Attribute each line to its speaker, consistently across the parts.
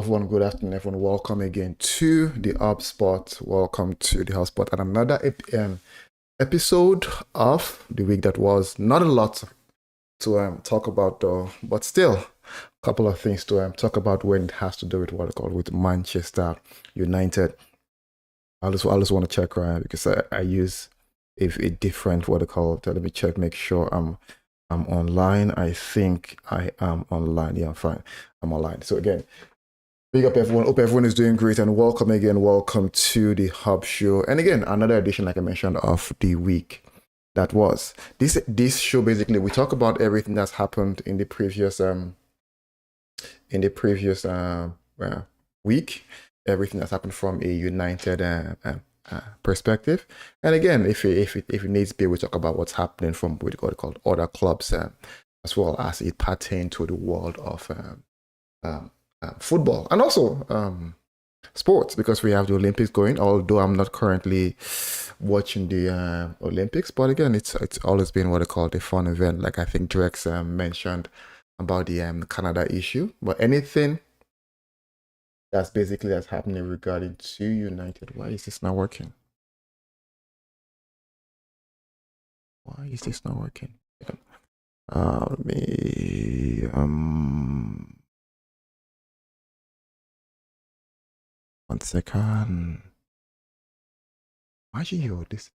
Speaker 1: everyone. Good afternoon, everyone. Welcome again to the HubSpot. Welcome to the HubSpot and another episode of the week that was. Not a lot to talk about, though, but still a couple of things to talk about when it has to do with what I call with Manchester United. I just want to check right because I use a different what I call. Let me check, make sure I'm online. I think I am online. Yeah, I'm fine. I'm online. So again. Big up everyone. Hope everyone is doing great and welcome again. Welcome to the Hub Show. And again, another edition, like I mentioned, of the week that was. This show basically we talk about everything that's happened in the previous week, everything that's happened from a United perspective. And again, if it needs to be, we talk about what's happening from what called other clubs as well as it pertains to the world of football and also sports, because we have the Olympics going, although I'm not currently watching the Olympics, but again it's always been what I call a fun event, like I think Drex mentioned about the Canada issue. But anything that's happening regarding to United. Why is this not working? Let me one second. Why you this?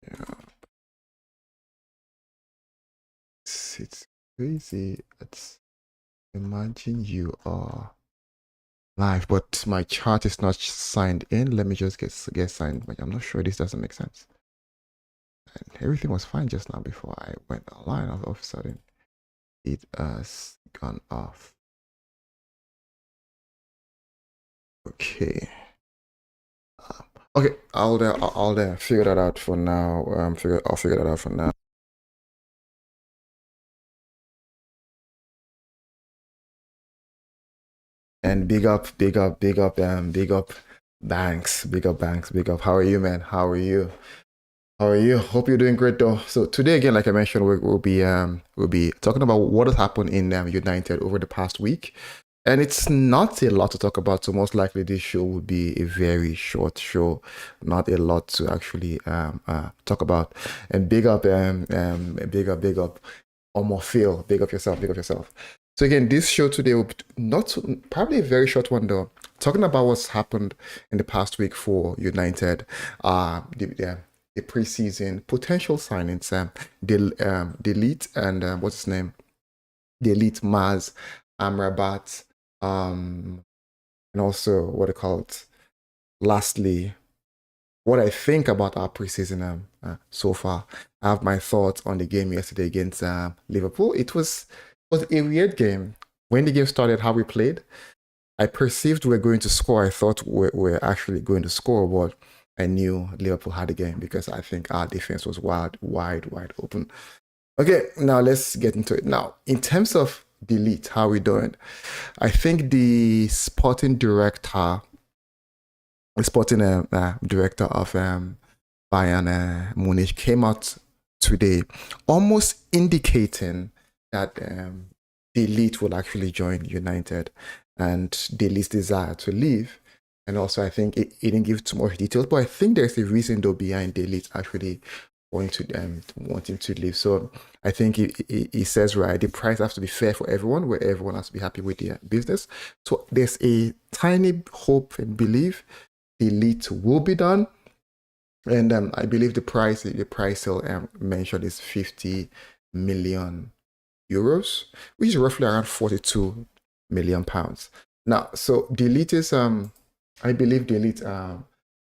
Speaker 1: Yeah. It's crazy. Imagine you are live, but my chart is not signed in. Let me just get signed. But I'm not sure. This doesn't make sense. And everything was fine just now before I went online. All of a sudden, it has gone off. Okay. Okay, I'll figure that out for now. I'll figure that out for now. And big up Banks. Big up Banks. Big up. How are you, man? How are you? Hope you're doing great though. So today again, like I mentioned, we'll be talking about what has happened in United over the past week. And it's not a lot to talk about, so most likely this show will be a very short show, not a lot to actually talk about. And big up Phil, big up yourself. So again, this show today will be probably a very short one though, talking about what's happened in the past week for United, the preseason potential signings, the elite and what's his name, the elite Maz Amrabat, and also what they call it. Lastly, what I think about our preseason so far. I have my thoughts on the game yesterday against Liverpool. It was a weird game. When the game started, how we played, I perceived we were going to score. I thought we were actually going to score, but I knew Liverpool had the game because I think our defense was wide open. Okay, now let's get into it. Now, in terms of the elite, how are we doing? I think the sporting director of Bayern Munich came out today almost indicating that the elite will actually join United and the elite's desire to leave. And also, I think it didn't give too much details, but I think there's a reason though behind the elite actually wanting to leave. So I think he says, right, the price has to be fair for everyone, where everyone has to be happy with their business. So there's a tiny hope and belief the elite will be done. And I believe the price he'll mentioned is 50 million euros, which is roughly around 42 million pounds. Now, so the elite is I believe the elite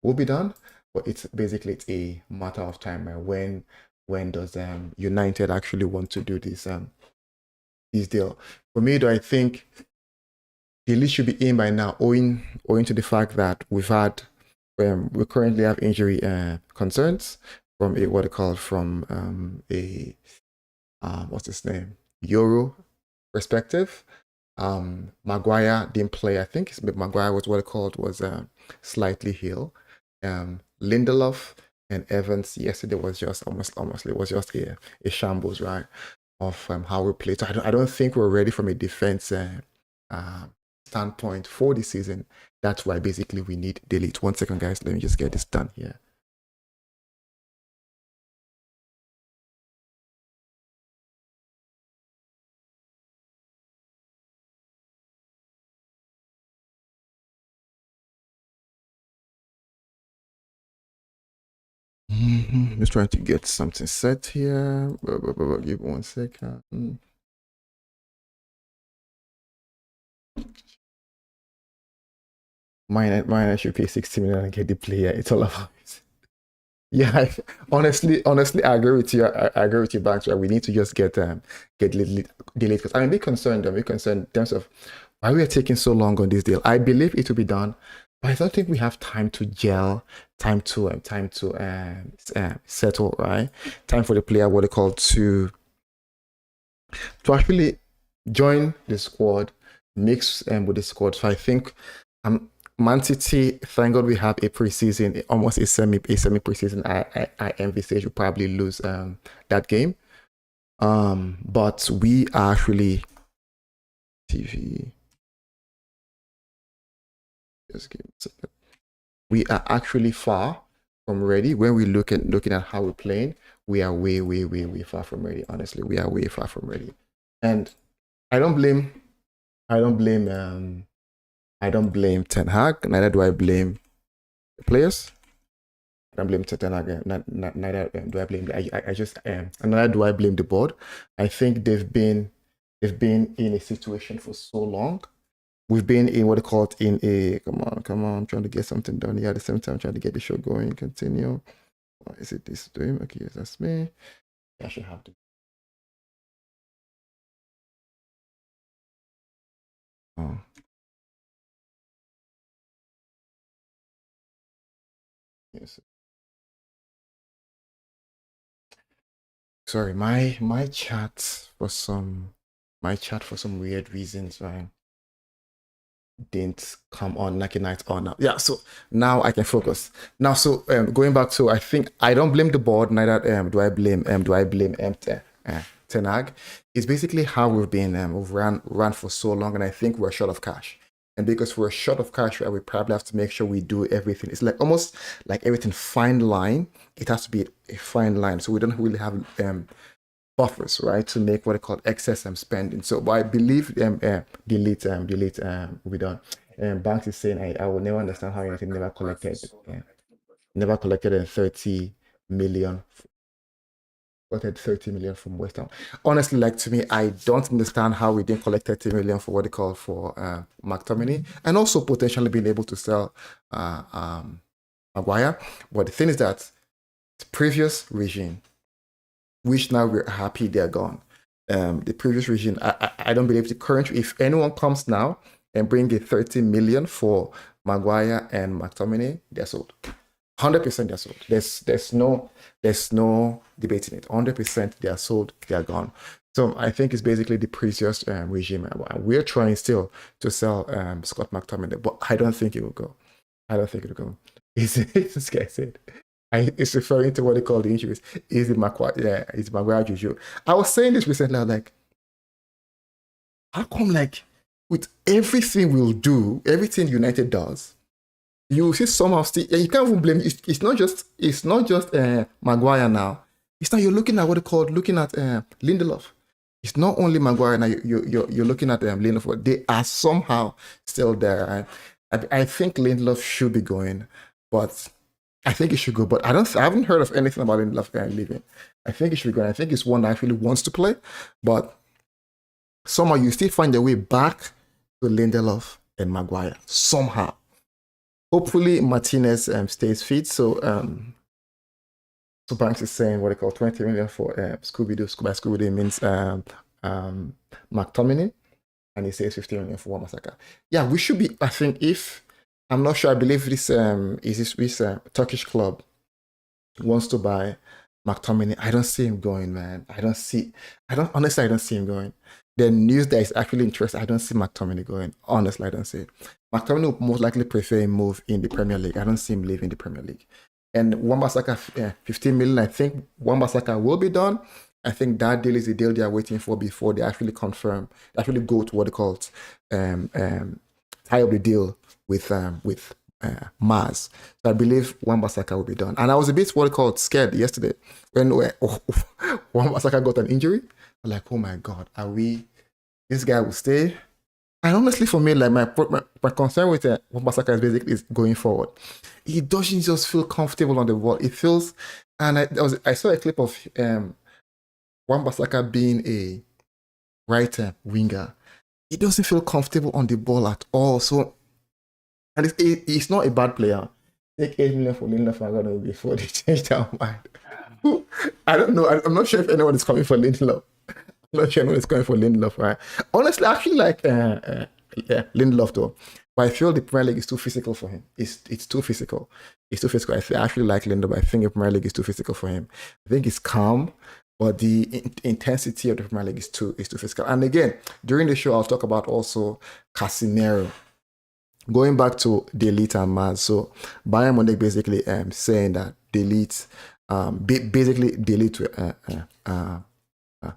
Speaker 1: will be done, but it's a matter of time. When does United actually want to do this deal? For me, though, I think the elite should be in by now, owing to the fact that we currently have injury concerns from a what's his name, Euro perspective. Maguire didn't play. I think Maguire was slightly ill. Lindelof and Evans yesterday was just almost a shambles, right? how we play. So I don't think we're ready from a defense standpoint for the season. That's why basically we need De Ligt. 1 second, guys. Let me just get this done here. Just trying to get something set here. Give 1 second. Mine I should pay 60 million and get the player. It's all about it. Yeah, honestly, I agree with you. I agree with you, Banks. Right? We need to just get delayed because I'm a bit concerned. I'm a bit concerned in terms of why we are taking so long on this deal. I believe it will be done, but I don't think we have time to gel, time to settle, right? Time for the player, what they call to actually join the squad, mix with the squad. So I think Man City, thank God we have a preseason, almost a semi preseason. I envisage we'll probably lose that game. But we are actually TV. Just give me a second. We are actually far from ready. When we looking at how we're playing, we are way far from ready. Honestly, we are way far from ready. And I don't blame Ten Hag, neither do I blame the players. I don't blame Ten Hag, neither do I blame. I just neither do I blame the board. I think they've been in a situation for so long. We've been in what they call it in a come on, I'm trying to get something done here at the same time, trying to get the show going. Continue. Is it this doing? Okay, yes, that's me. I should have to. Oh. Yes. Sorry, my chat for some weird reasons, right? Didn't come on like a night on now. Yeah, so now I can focus. Now, so going back to, I think I don't blame the board, neither do I blame Ten Hag. It's basically how we've been we've ran for so long, and I think we're short of cash. And because we're short of cash, right, we probably have to make sure we do everything. It's like almost like everything fine line. It has to be a fine line, so we don't really have buffers, right, to make what I call excess spending. So, but I believe delete will be done. Banks is saying I will never understand how anything never collected 30 million. Collected 30 million from West Ham. Honestly, like to me, I don't understand how we didn't collect 30 million for what they call for McTominay, and also potentially being able to sell Maguire. But the thing is that the previous regime, which now we're happy they're gone. The previous regime, I don't believe the current, if anyone comes now and bring a 30 million for Maguire and McTominay, they're sold. 100% they're sold. There's no debating it. 100% they're sold, they're gone. So I think it's basically the previous regime. We're trying still to sell Scott McTominay, but I don't think it will go. This guy said, it's referring to what they call the injuries. Is it Maguire Juju? I was saying this recently, like, how come, like, with everything we'll do, everything United does, you see somehow still, you can't even blame, it's not just Maguire now. It's now you're looking at what they call looking at Lindelof. It's not only Maguire now, you're looking at Lindelof. They are somehow still there. I think Lindelof should be going, but I think he should go, but I haven't heard of anything about Lindelof leaving. I think he should be going. I think it's one that actually wants to play, but somehow you still find your way back to Lindelof and Maguire somehow. Hopefully Martinez stays fit. So Banks is saying what they call 20 million for Scooby-Doo. Scooby-Doo means McTominay, and he says 50 million for Wan-Bissaka. Yeah, we should be. I think if I'm not sure. I believe this Turkish club wants to buy McTominay. I don't see him going, man. I don't see him going. The news that is actually interesting, I don't see McTominay going. Honestly, I don't see it. McTominay would most likely prefer a move in the Premier League. I don't see him leaving the Premier League. And Wan-Bissaka, 15 million, I think Wan-Bissaka will be done. I think that deal is the deal they are waiting for before they actually confirm, actually go to what they call tie up the deal with Mars. So I believe Wan-Bissaka will be done. And I was a bit what they called scared yesterday when Wan-Bissaka got an injury. I'm like, oh my God, this guy will stay? And honestly, for me, like my concern with Wan-Bissaka is basically going forward. He doesn't just feel comfortable on the ball. It feels, and I saw a clip of Wan-Bissaka being a right winger. He doesn't feel comfortable on the ball at all. So, and he's not a bad player. Take 8 million for Lindelof before they change their mind. I don't know. I'm not sure if anyone is coming for Lindelof. I'm not sure anyone is coming for Lindelof, right? Honestly, I actually like Lindelof though. But I feel the Premier League is too physical for him. It's too physical. It's too physical. I actually like Lindelof, but I think the Premier League is too physical for him. I think it's calm, but the intensity of the Premier League is too physical. And again, during the show, I'll talk about also Casemiro. Going back to De Ligt and Maz, so Bayern Munich basically saying that De Ligt, basically De Ligt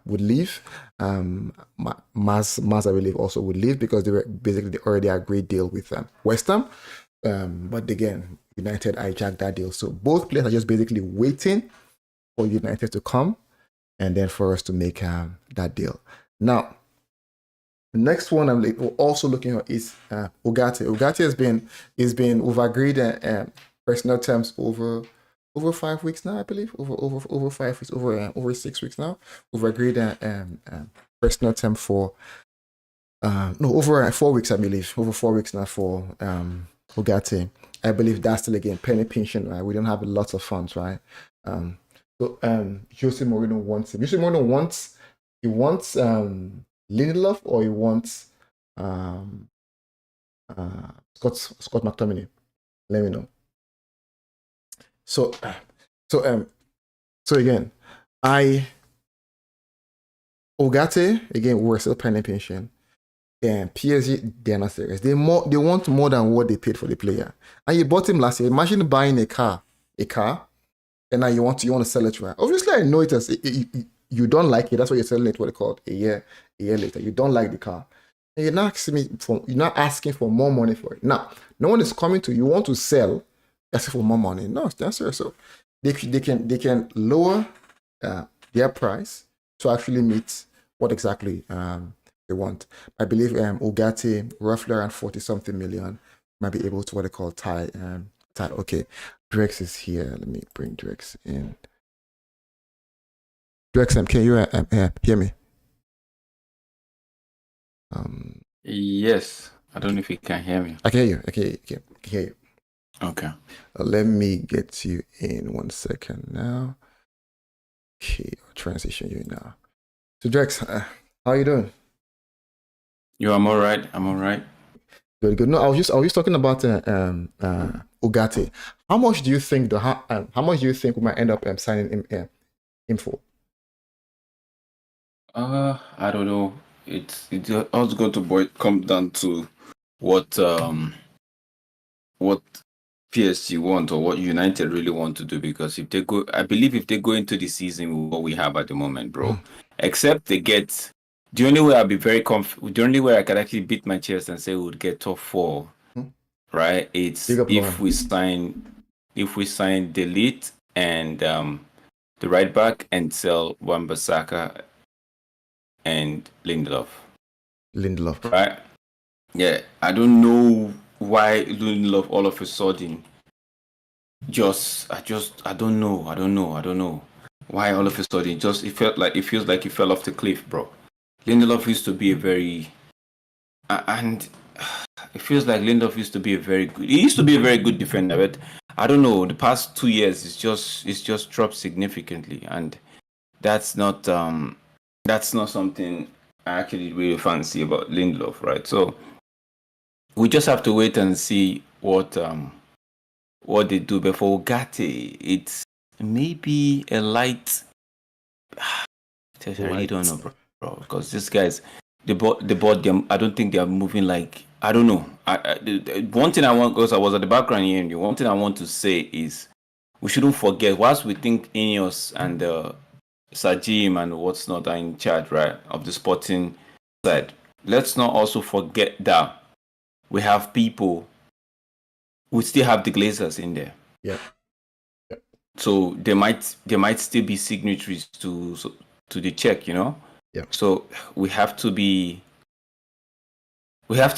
Speaker 1: would leave. Maz, I believe, also would leave because they were basically already agreed deal with West Ham. But again, United hijacked that deal. So both players are just basically waiting for United to come and then for us to make that deal. Now, the next one I'm also looking at is Ugarte. Ugarte has been we've agreed personal terms over 5 weeks now, I believe. Over 5 weeks, over 6 weeks now. We've agreed personal term for over 4 weeks, I believe. Over 4 weeks now for Ugarte. I believe that's still again penny pinching, right? We don't have lots of funds, right? So Jose Mourinho wants him. Jose Mourinho wants Lindelof or he wants Scott McTominay. Let me know. So again, Ugarte, again, we're still paying attention. And PSG, they're not serious. They want more than what they paid for the player. And you bought him last year. Imagine buying a car, and now you want to sell it, right? Obviously, I know it as you don't like it. That's why you're selling it. What they call it, a year later. You don't like the car, and you're not asking for more money for it. Now, no one is coming to you. You want to sell, asking for more money. No, that's serious. So they can lower their price to actually meet what exactly they want. I believe Ugarte, roughly around 40-something million, might be able to what they call tie. Okay, Drex is here. Let me bring Drex in. Drex, can you hear me?
Speaker 2: Yes. I don't know if you can hear me.
Speaker 1: I can hear you. I can hear you.
Speaker 2: Okay.
Speaker 1: Let me get you in 1 second now. Okay, I'll transition you now. So Drex, how are you doing?
Speaker 2: I'm all right. I'm all right.
Speaker 1: Good. No, I was just talking about Ugarte. How much do you think we might end up signing him for?
Speaker 2: I don't know. It's also going to come down to what PSG want or what United really want to do, because if they go into the season with what we have at the moment, bro, except they get. The only way I'll be very the only way I can actually beat my chest and say we would get top 4, right? It's if we sign De Ligt and the right back and sell Wan-Bissaka and Lindelof. Right? Yeah, I don't know why Lindelof all of a sudden I don't know why all of a sudden it feels like he fell off the cliff, bro. Lindelof used to be a very and it feels like Lindelof used to be a very good defender, but I don't know, the past 2 years it's just dropped significantly, and that's not something I actually really fancy about Lindelof, right? So we just have to wait and see what they do. Before Ugarte, it's maybe a light. I really don't know, bro, because these guys, they bought them. I don't think they are moving like. I don't know. One thing I want, because I was at the background here, one thing I want to say is we shouldn't forget, whilst we think Ineos and Sajim and what's not are in charge, right, of the sporting side. Let's not also forget that we have people. We still have the Glazers in there.
Speaker 1: Yeah.
Speaker 2: So there might still be signatories to the check, you know.
Speaker 1: Yeah.
Speaker 2: So we have to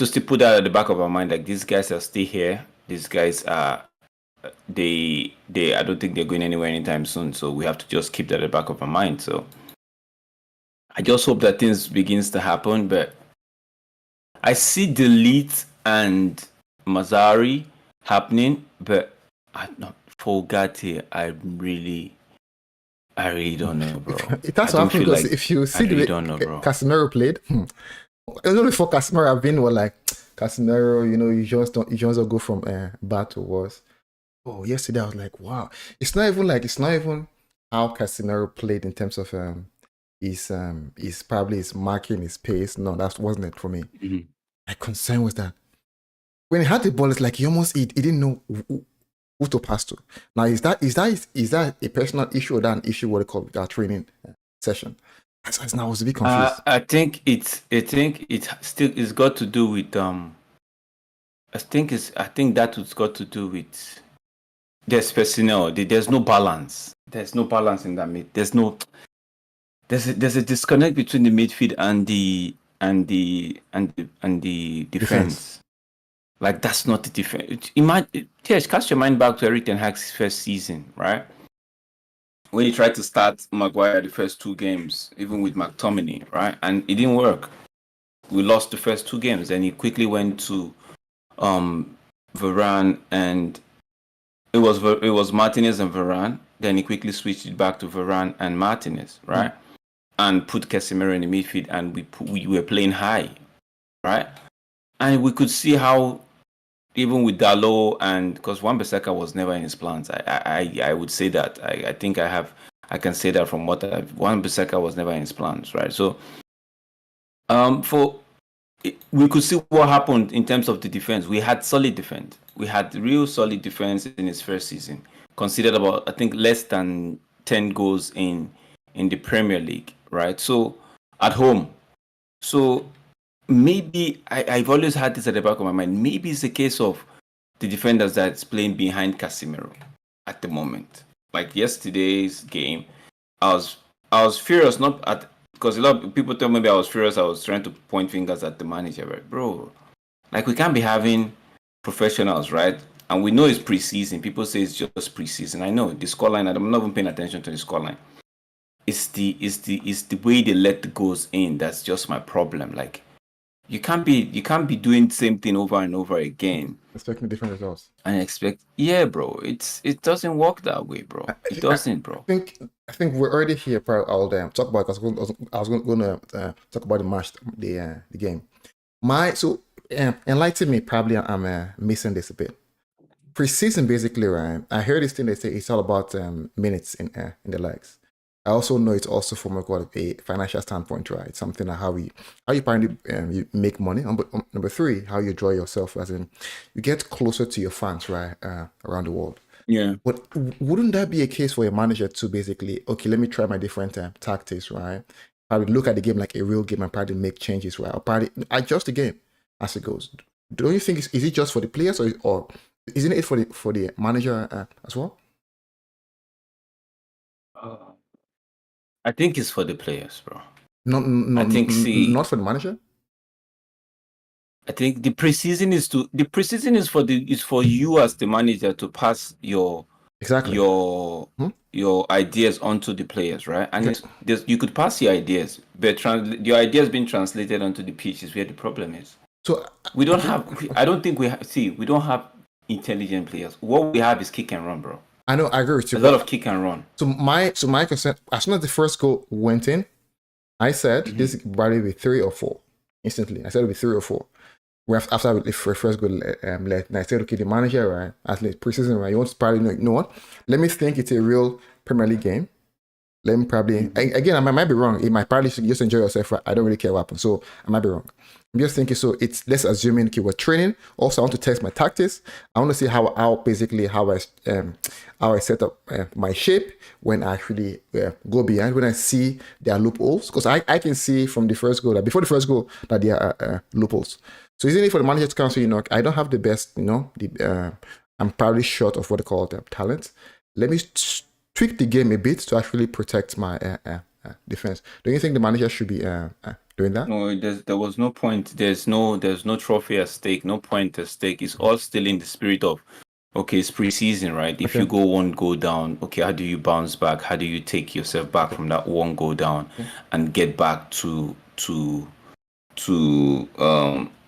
Speaker 2: still put that at the back of our mind. Like, these guys are still here. These guys are they I don't think they're going anywhere anytime soon. So we have to just keep that at the back of our mind. So I just hope that things begins to happen. But I see Delete and Mazzari happening, but for Gatti, I really don't know, bro.
Speaker 1: It has to happen because if you see the way Casemiro played, only before Casemiro I've been like Casemiro, you know, you just don't go from bad to worse. Oh, yesterday I was like, wow. It's not even how Casemiro played in terms of his probably his marking, his pace. No, that wasn't it for me.
Speaker 2: Mm-hmm.
Speaker 1: My concern was that when he had the ball, it's like he didn't know who to pass to. Now, is that a personal issue or that an issue what they call our training session? So now I was a bit confused.
Speaker 2: I think it still is got to do with I think that it's got to do with there's personnel. There's no balance. There's no balance in that mid. There's a disconnect between the midfield and the defense. Like, that's not the defense. Cast your mind back to Erik ten Hag's first season, right? When he tried to start Maguire the first 2 games, even with McTominay, right? And it didn't work. We lost the first 2 games, and he quickly went to Varane, and it was Martinez and Varane. Then he quickly switched it back to Varane and Martinez, right? And put Casemiro in the midfield, and we were playing high, right? And we could see how, even with Dalot, and because Wan-Bissaka was never in his plans, I would say that I think I can say that from what Wan-Bissaka was never in his plans, right? So we could see what happened in terms of the defense. We had solid defense. We had real solid defense in his first season. Considered about, I think, less than 10 goals in the Premier League, right? So at home. So maybe I've always had this at the back of my mind. Maybe it's a case of the defenders that's playing behind Casemiro at the moment. Like yesterday's game, I was furious, not at, because a lot of people tell me I was furious. I was trying to point fingers at the manager, right? Bro, like, we can't be having professionals, right? And we know it's preseason. People say it's just preseason. I know the scoreline. I'm not even paying attention to the scoreline. It's the way they let the goals in that's just my problem. Like, you can't be doing the same thing over and over again,
Speaker 1: expecting different results.
Speaker 2: And bro. It doesn't work that way, bro. It doesn't, bro.
Speaker 1: I think we're already here. I'll talk about. I was going to talk about the match, the game. Enlighten me. Probably I'm missing this a bit. Preseason, basically, right? I heard this thing they say it's all about minutes in the legs. I also know it's also from a financial standpoint, right? Something like how you apparently you make money. Number 3, how you draw yourself, as in you get closer to your fans, right, around the world.
Speaker 2: Yeah.
Speaker 1: But wouldn't that be a case for a manager to basically, okay, let me try my different tactics, right? Probably look at the game like a real game and probably make changes, right? Or probably adjust the game as it goes. Don't you think is it just for the players or isn't it for the manager as well?
Speaker 2: I think it's for the players, bro.
Speaker 1: Not for the manager.
Speaker 2: I think the preseason is for you as the manager to pass your ideas onto the players, right? And you could pass your ideas, but your ideas being translated onto the pitch is where the problem is. So we don't have. I don't think we don't have intelligent players. What we have is kick and run, bro.
Speaker 1: I know, I agree with you.
Speaker 2: A lot of kick and run.
Speaker 1: So my concern, as soon as the first goal went in, I said this would probably be 3 or 4 instantly. I said it would be 3 or 4. After the first goal led, and I said, okay, the manager, right, at least preseason, right, you want to probably know what? Let me think it's a real Premier League game. Let me probably again. I might be wrong. It might probably just enjoy yourself. Right? I don't really care what happens, so I might be wrong. I'm just thinking. So it's let's assuming okay, we're training. Also, I want to test my tactics. I want to see how basically how I set up my shape when I actually go behind. When I see there are loopholes, because I can see from the first goal that before the first goal that there are loopholes. So isn't it for the manager to come say, I don't have the best, I'm probably short of what they call talent. Let me tweak the game a bit to actually protect my defense. Don't you think the manager should be doing that?
Speaker 2: No, there was no point. There's no trophy at stake. No point at stake. It's all still in the spirit of, okay, it's preseason, right? If you go one goal down, okay, how do you bounce back? How do you take yourself back from that one goal down and get back to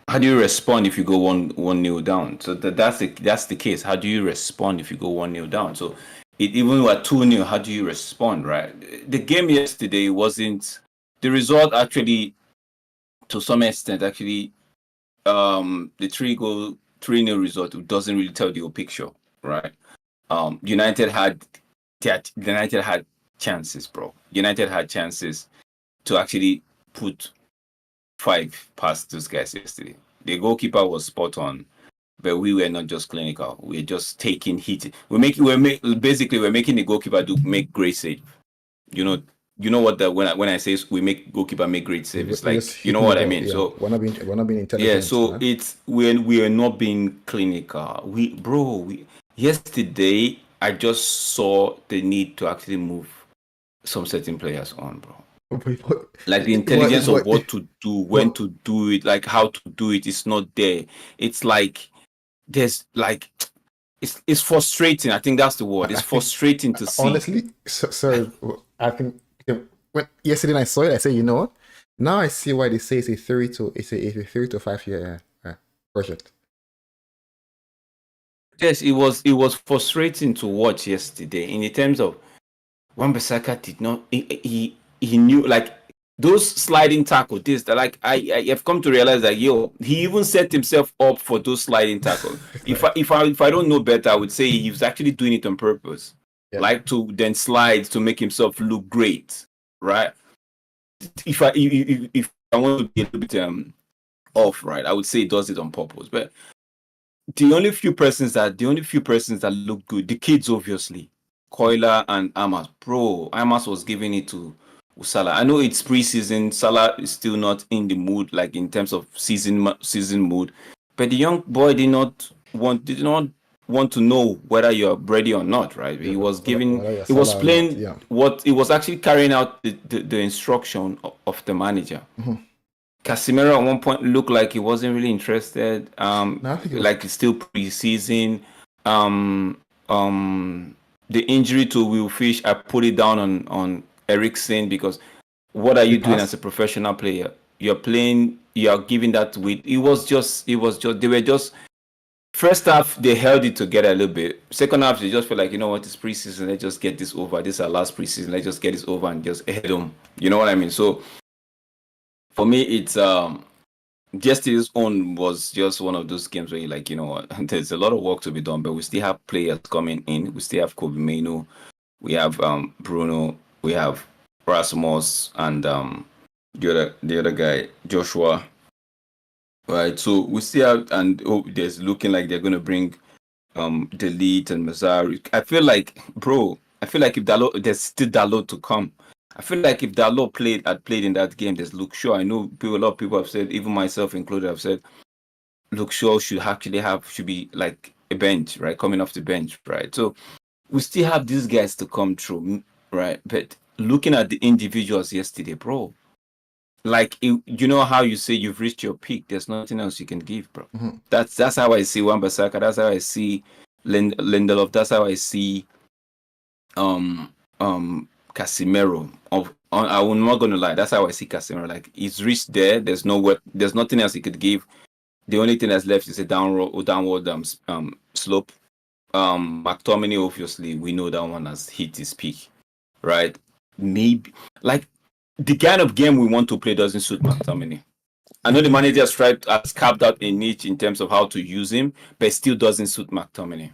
Speaker 2: how do you respond if you go 1-0 down? So that's the case. How do you respond if you go 1-0 down? So even at 2-0, how do you respond, right? The game yesterday wasn't the result actually, to some extent, actually, the 3-0 result doesn't really tell the whole picture, right? United had chances, bro. United had chances to actually put 5 past those guys yesterday. The goalkeeper was spot on, but we were not just clinical. We're just taking hit. We're making the goalkeeper make great save. You know what when I say we make goalkeeper make great save, it's like you know what I mean.
Speaker 1: Yeah.
Speaker 2: So
Speaker 1: we're not being intelligent.
Speaker 2: Yeah, so it's we are not being clinical. Yesterday I just saw the need to actually move some certain players on, bro. Like the intelligence of what to do, when to do it, like how to do it is not there. It's like there's like it's frustrating. I think that's the word. It's frustrating to see.
Speaker 1: Honestly, sorry. I think when yesterday I saw it, I said, you know what? Now I see why they say it's a 3 to 5 year project.
Speaker 2: Yes, it was frustrating to watch yesterday in the terms of Wan-Bissaka did not he knew like those sliding tackle this that like I have come to realize that he even set himself up for those sliding tackles. if I don't know better, I would say he was actually doing it on purpose. Yeah. Like to then slide to make himself look great, right? If I want to be a little bit off, right, I would say he does it on purpose. But the only few persons that look good, the kids obviously, Koila and Amas. Bro, Amas was giving it to Salah. I know it's preseason. Salah is still not in the mood, like in terms of season mood. But the young boy did not want to know whether you're ready or not, right? He was giving, he was playing what it was actually carrying out the instruction of the manager. Mm-hmm. Casemiro at one point looked like he wasn't really interested. Like it's still preseason. The injury to Will Fish, I put it down on Eriksen because what are you doing as a professional player? You're playing, you are giving that weight. It was just they were just first half they held it together a little bit. Second half they just feel like, you know what, it's preseason, let's just get this over. This is our last preseason, let's just get this over and just head home. You know what I mean? So for me, it's yesterday's own was just one of those games where you're like, you know what, there's a lot of work to be done, but we still have players coming in. We still have Kobe Mainoo, we have Bruno, we have Rasmus, and the other guy, Joshua. Right, so we still have, and there's looking like they're gonna bring Delete and Mazzari. I feel like if there's still Dalot to come. I feel like if Dalot had played in that game, there's Luke Shaw. I know a lot of people have said, even myself included, have said Luke Shaw should be like a bench, right? Coming off the bench, right? So we still have these guys to come through, right? But looking at the individuals yesterday, bro, like you know how you say you've reached your peak. There's nothing else you can give, bro. Mm-hmm. That's how I see Wan-Bissaka. That's how I see Lindelof. That's how I see Casemiro. I'm not gonna lie, that's how I see Casemiro. Like he's reached there. There's nothing else he could give. The only thing that's left is a downward slope. McTominay, obviously, we know that one has hit his peak, right? Maybe like the kind of game we want to play doesn't suit McTominay. I know the manager has carved out a niche in terms of how to use him, but it still doesn't suit McTominay.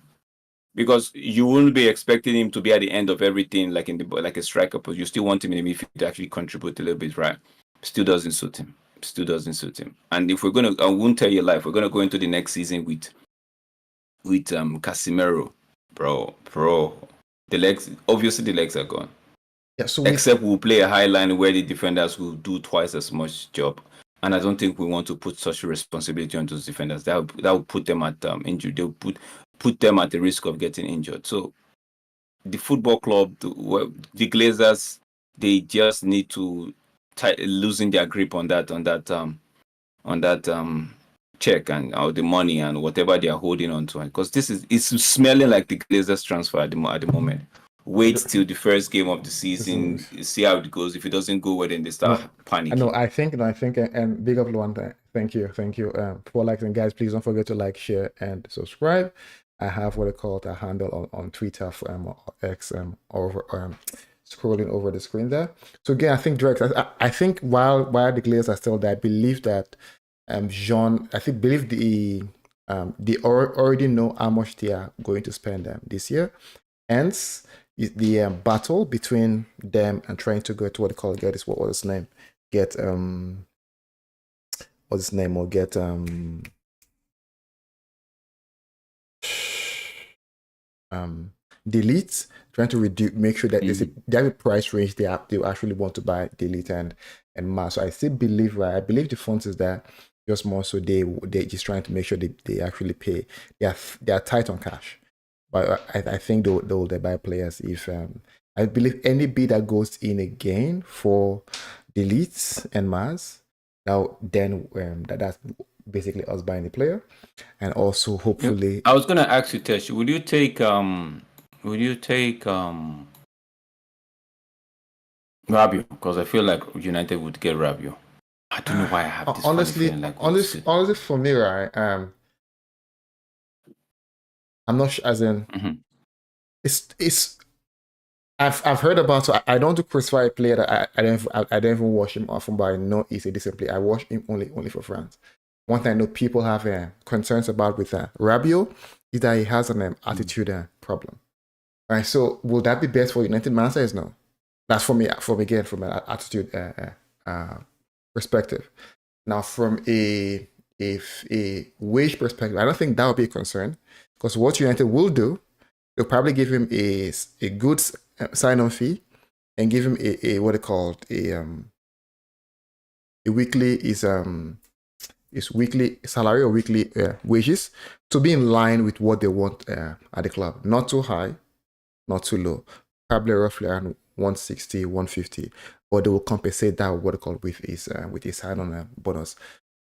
Speaker 2: because you wouldn't be expecting him to be at the end of everything like like a striker, but you still want him in the midfield to actually contribute a little bit, right? Still doesn't suit him. Still doesn't suit him. And if we're gonna, I won't tell you life, we're gonna go into the next season with Casemiro, bro. The legs, obviously the legs are gone.
Speaker 1: Yeah, so
Speaker 2: except we'll play a high line where the defenders will do twice as much job. And I don't think we want to put such a responsibility on those defenders. That will put them at injury. They'll put them at the risk of getting injured. So the football club, the Glazers, they just need to loosen their grip on that check and the money and whatever they are holding on to. Because it's smelling like the Glazers transfer at the moment. Wait till the first game of the season, see how it goes. If it doesn't go well, then they start panicking.
Speaker 1: No, I think, and big up Luanda. Thank you. For liking, guys, please don't forget to like, share, and subscribe. I have what I call a handle on Twitter for X over scrolling over the screen there. So again, I think direct. I think while the Glazers are still there, I believe that Jean. I believe they already know how much they are going to spend this year. Hence, the battle between them and trying to get what they call what's his name? What's his name? Or get Delete, trying to reduce, make sure that they have a price range they actually want to buy Delete and Mass. So I still believe, I believe the funds is there, just more so they just trying to make sure they actually pay. They are tight on cash. But I think they'll buy players if I believe any bid that goes in again for Deletes and Mars, now then that's basically us buying the player, and also hopefully.
Speaker 2: I was gonna ask you, Tesh, would you take Rabiot? Because I feel like United would get Rabiot. I don't know why I have this
Speaker 1: honestly for me, right? I'm not sure, as in it's I've heard about, so I don't want to crucify a player that I don't even watch him often, but I know he's a decent player. I watch him only for France. One thing I know people have concerns about with Rabiot is that he has an attitude problem. All right, so will that be best for United? My answer is no. That's from an attitude perspective. Now, from a wage perspective, I don't think that would be a concern. Because what United will do, they'll probably give him a good sign-on fee and give him a what they call a weekly weekly salary or weekly wages to be in line with what they want at the club. Not too high, not too low. Probably roughly around 160, 150. But they will compensate that what they call with his sign-on bonus.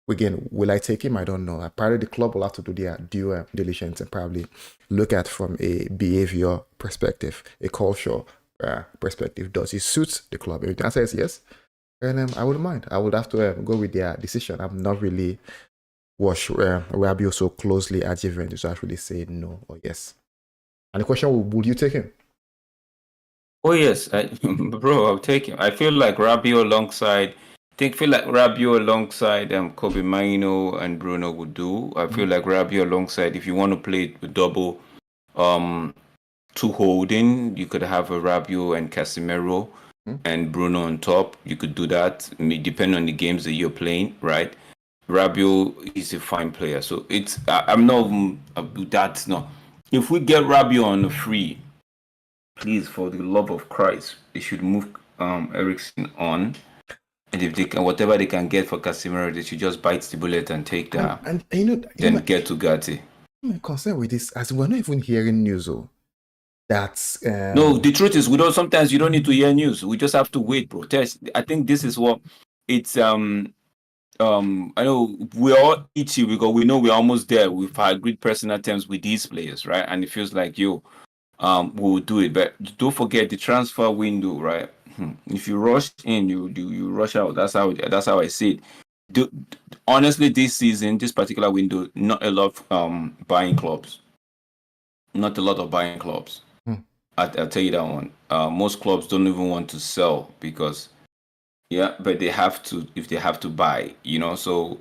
Speaker 1: Again, will I take him? I don't know. Probably the club will have to do their due diligence and probably look at from a behavior perspective, a culture perspective. Does he suit the club? If the answer is yes, then I wouldn't mind. I would have to go with their decision. I'm not really watched Rabiot so closely at Juventus to actually say no or yes. And the question, would you take him?
Speaker 2: Oh yes, bro, I'll take him. I feel like Rabiot alongside. Feel like Rabiot alongside Kobe Mainoo and Bruno would do. I feel like Rabiot alongside, if you want to play a double two holding, you could have a Rabiot and Casemiro and Bruno on top. You could do that. Depending on the games that you're playing, right? Rabiot is a fine player. So I'm not that's not. If we get Rabiot on the free, please, for the love of Christ, they should move Eriksen on. And if they can, whatever they can get for Casemiro, they should just bite the bullet and take that.
Speaker 1: And
Speaker 2: then get to Gatti.
Speaker 1: My concern with this, as we're not even hearing news, that's
Speaker 2: no. The truth is, sometimes you don't need to hear news. We just have to wait, bro. I think this is what it's. I know we're all itchy because we know we're almost there. We've agreed personal terms with these players, right? And it feels like we'll do it. But don't forget the transfer window, right? If you rush in, you rush out. That's how I see it. Honestly, this season, this particular window, not a lot of buying clubs. Not a lot of buying clubs. I'll tell you that one. Most clubs don't even want to sell because, but they have to if they have to buy. So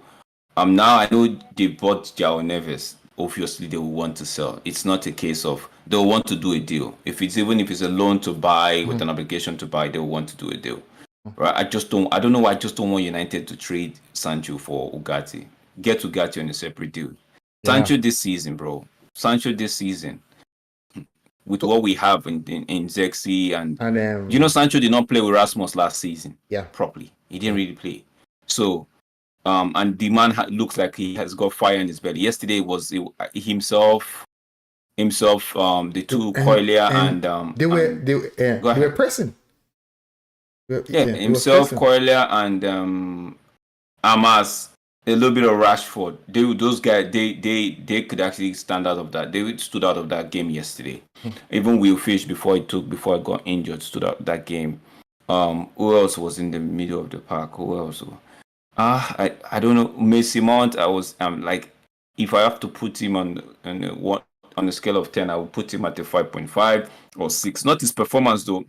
Speaker 2: now I know they bought João Neves. obviously they will want to sell. It's not a case of they'll want to do a deal. Even if it's a loan to buy with an obligation to buy, they'll want to do a deal. Right? I don't know why I just don't want United to trade Sancho for Ugarte. Get Ugarte on a separate deal.
Speaker 1: Yeah.
Speaker 2: Sancho this season, bro. Sancho this season. With what we have in Zexi and Sancho did not play with Rasmus last season.
Speaker 1: Yeah.
Speaker 2: Properly. He didn't really play. So and the man looks like he has got fire in his belly. Yesterday was himself, the two Koilia and
Speaker 1: they were pressing.
Speaker 2: Himself, Koilia and Amas, a little bit of Rashford. Those guys, they could actually stand out of that. They stood out of that game yesterday. Even Will Fish before I got injured stood out that game. Who else was in the middle of the park? Who else? I don't know. Mason Mount. Like, if I have to put him on a scale of 10, I would put him at a 5.5 or 6. Not his performance though,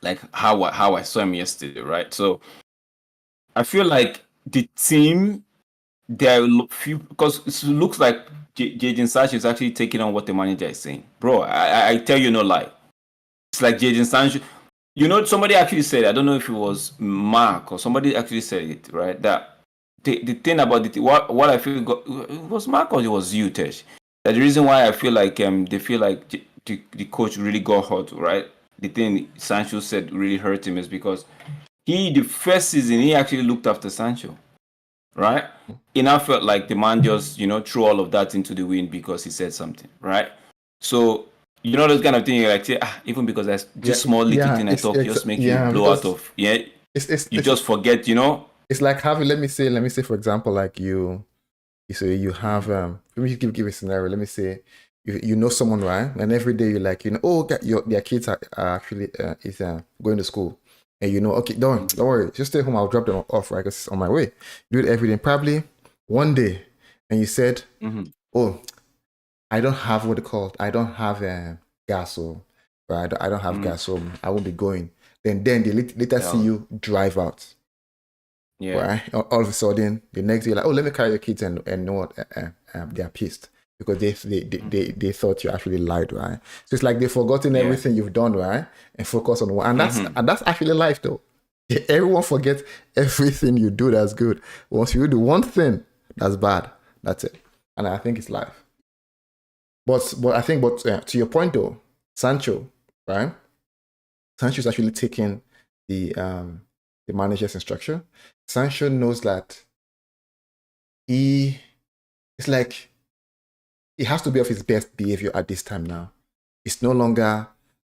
Speaker 2: like how I saw him yesterday, right? So I feel like the team, there are few, because it looks like Jadon Sancho is actually taking on what the manager is saying, bro. I tell you no lie. It's like Jadon Sancho. Somebody actually said, I don't know if it was Mark or somebody actually said it, right? That the thing about it, what I feel, it was Mark or it was you, Tesh. That the reason why I feel like they feel like the coach really got hurt, right? The thing Sancho said really hurt him is because the first season, he actually looked after Sancho, right? It now felt like the man just, threw all of that into the wind because he said something, right? So, those kind of things, you're like, even because that's just small little thing I talk, just make you blow out of, it's just forget,
Speaker 1: It's like having, let me say, for example, like you have, let me give a scenario. Let me say, you know someone, right? And every day you're like, their kids are actually going to school. And okay, don't worry, just stay home, I'll drop them off, right? Because it's on my way. Do it every day. Probably one day, and you said, oh, I don't have what they called. I don't have gas, or I don't have gas, so I won't be going. Then they later see you drive out. Yeah. Right? All of a sudden, the next day, you're like, oh, let me carry your kids, and know what? They are pissed because they thought you actually lied, right? So it's like they've forgotten everything you've done, right? And focus on one. And that's actually life, though. Everyone forgets everything you do that's good. Once you do one thing that's bad, that's it. And I think it's life. But I think, to your point though, Sancho, right? Sancho's actually taking the manager's instruction. Sancho knows that it's like he has to be of his best behavior at this time now. It's no longer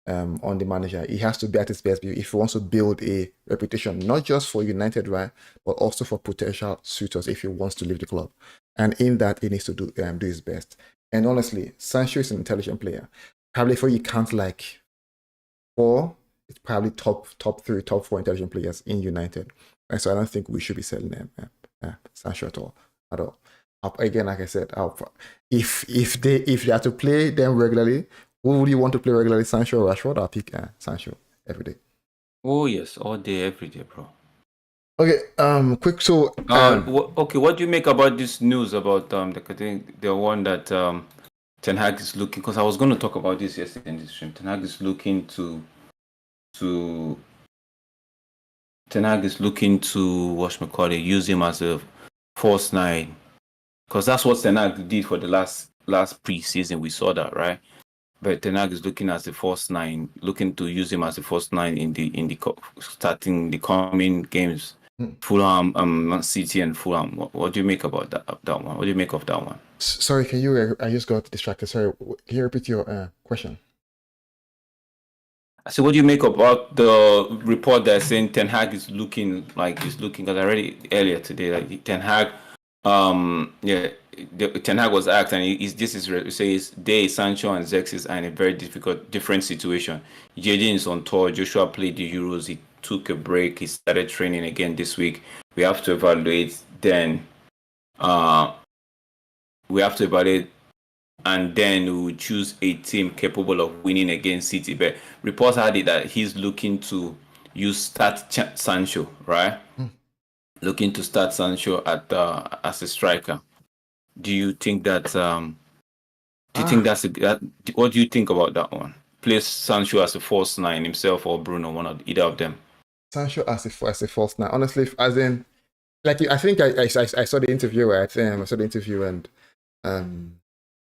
Speaker 1: on the manager. He has to be at his best behavior if he wants to build a reputation, not just for United, right, but also for potential suitors if he wants to leave the club. And in that, he needs to do his best. And honestly, Sancho is an intelligent player. Probably for you count like 4, it's probably top 3, top 4 intelligent players in United. And so I don't think we should be selling Sancho at all. Again, like I said, if they are to play them regularly, who would you want to play regularly, Sancho or Rashford? I'll pick Sancho every day.
Speaker 2: Oh yes, all day, every day, bro.
Speaker 1: Okay, quick. So,
Speaker 2: okay, what do you make about this news about the one that Ten Hag is looking? Because I was going to talk about this yesterday in the stream. Ten Hag is looking to use him as a false 9, because that's what Ten Hag did for the last pre-season. We saw that, right? But Ten Hag is looking as the false 9, looking to use him as the false 9 in the starting the coming games. Fulham, Man City, and Fulham. What do you make about that one? What do you make of that one?
Speaker 1: Sorry, can you? I just got distracted. Sorry, can you repeat your question?
Speaker 2: I said, what do you make about the report that's saying Ten Hag is looking? Because I read it earlier today. Like Ten Hag, Ten Hag was asked, and says Sancho and Zexis are in a very different situation. Jadon is on tour. Joshua played the Euros. He took a break. He started training again this week. We have to evaluate. Then, and then we will choose a team capable of winning against City. But reports had it that he's looking to start Sancho, right? Looking to start Sancho as a striker. Do you think that Do you think what do you think about that one? Place Sancho as a false nine himself or Bruno, either of them?
Speaker 1: Sancho as a false nine. Honestly, as in, like, I think I saw the interview, right? I saw the interview, and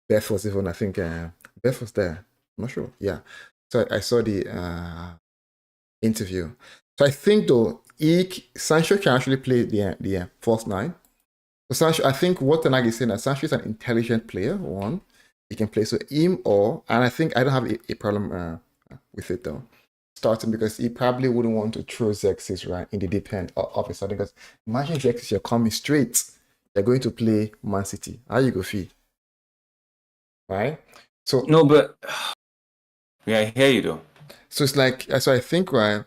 Speaker 1: Beth was even, I think, Beth was there. I'm not sure. Yeah. So I saw the interview. So I think, though, Sancho can actually play the false nine. So Sancho, I think what Tanag is saying, that Sancho is an intelligent player. One, he can play so him, and I think I don't have a problem with it though. Starting, because he probably wouldn't want to throw Xerxes right in the deep end of a sudden. Because imagine Xerxes, you're coming straight, you're going to play Man City. How you go feel? Right? So
Speaker 2: no, but yeah, I hear you though.
Speaker 1: So it's like, so I think, right,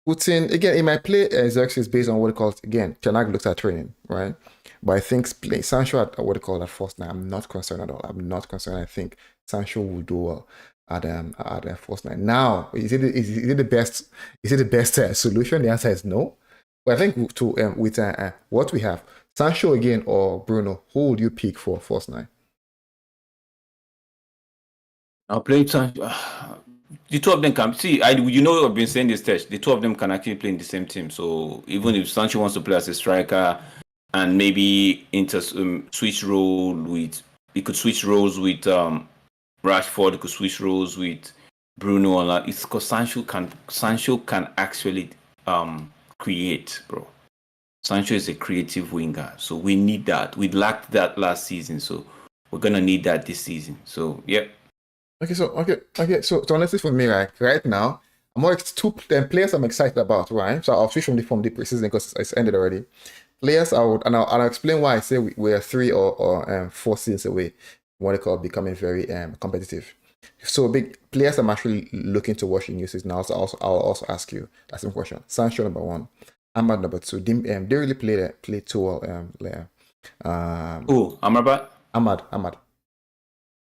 Speaker 1: Putin, again, he might play Xerxes based on what it calls, again, Tanag looks at training, right? But I think play Sancho at what they call that first nine, I'm not concerned at all. I'm not concerned. I think Sancho will do well at first nine. Now, is it the best? Is it the best solution? The answer is no. But I think with what we have, Sancho again or Bruno, who would you pick for first nine?
Speaker 2: I'll play Sancho. The two of them can see. I've been saying this test. The two of them can actually play in the same team. So even if Sancho wants to play as a striker, and maybe switch role with, he could switch roles with Rashford. He could switch roles with Bruno. And that. It's because Sancho can actually create, bro. Sancho is a creative winger, so we need that. We lacked that last season, so we're gonna need that this season. So yeah.
Speaker 1: Okay, so honestly, for me, right now, I'm more two players I'm excited about, right? So I'll switch from the preseason because it's ended already. Players I'll explain why I say we are 3 or 4 seasons away what they call becoming very competitive. So big players I'm actually looking to watch in new season. I'll also ask you that same question. Sancho number 1, Ahmad number 2. They really play too well.
Speaker 2: Amrabat?
Speaker 1: Ahmad.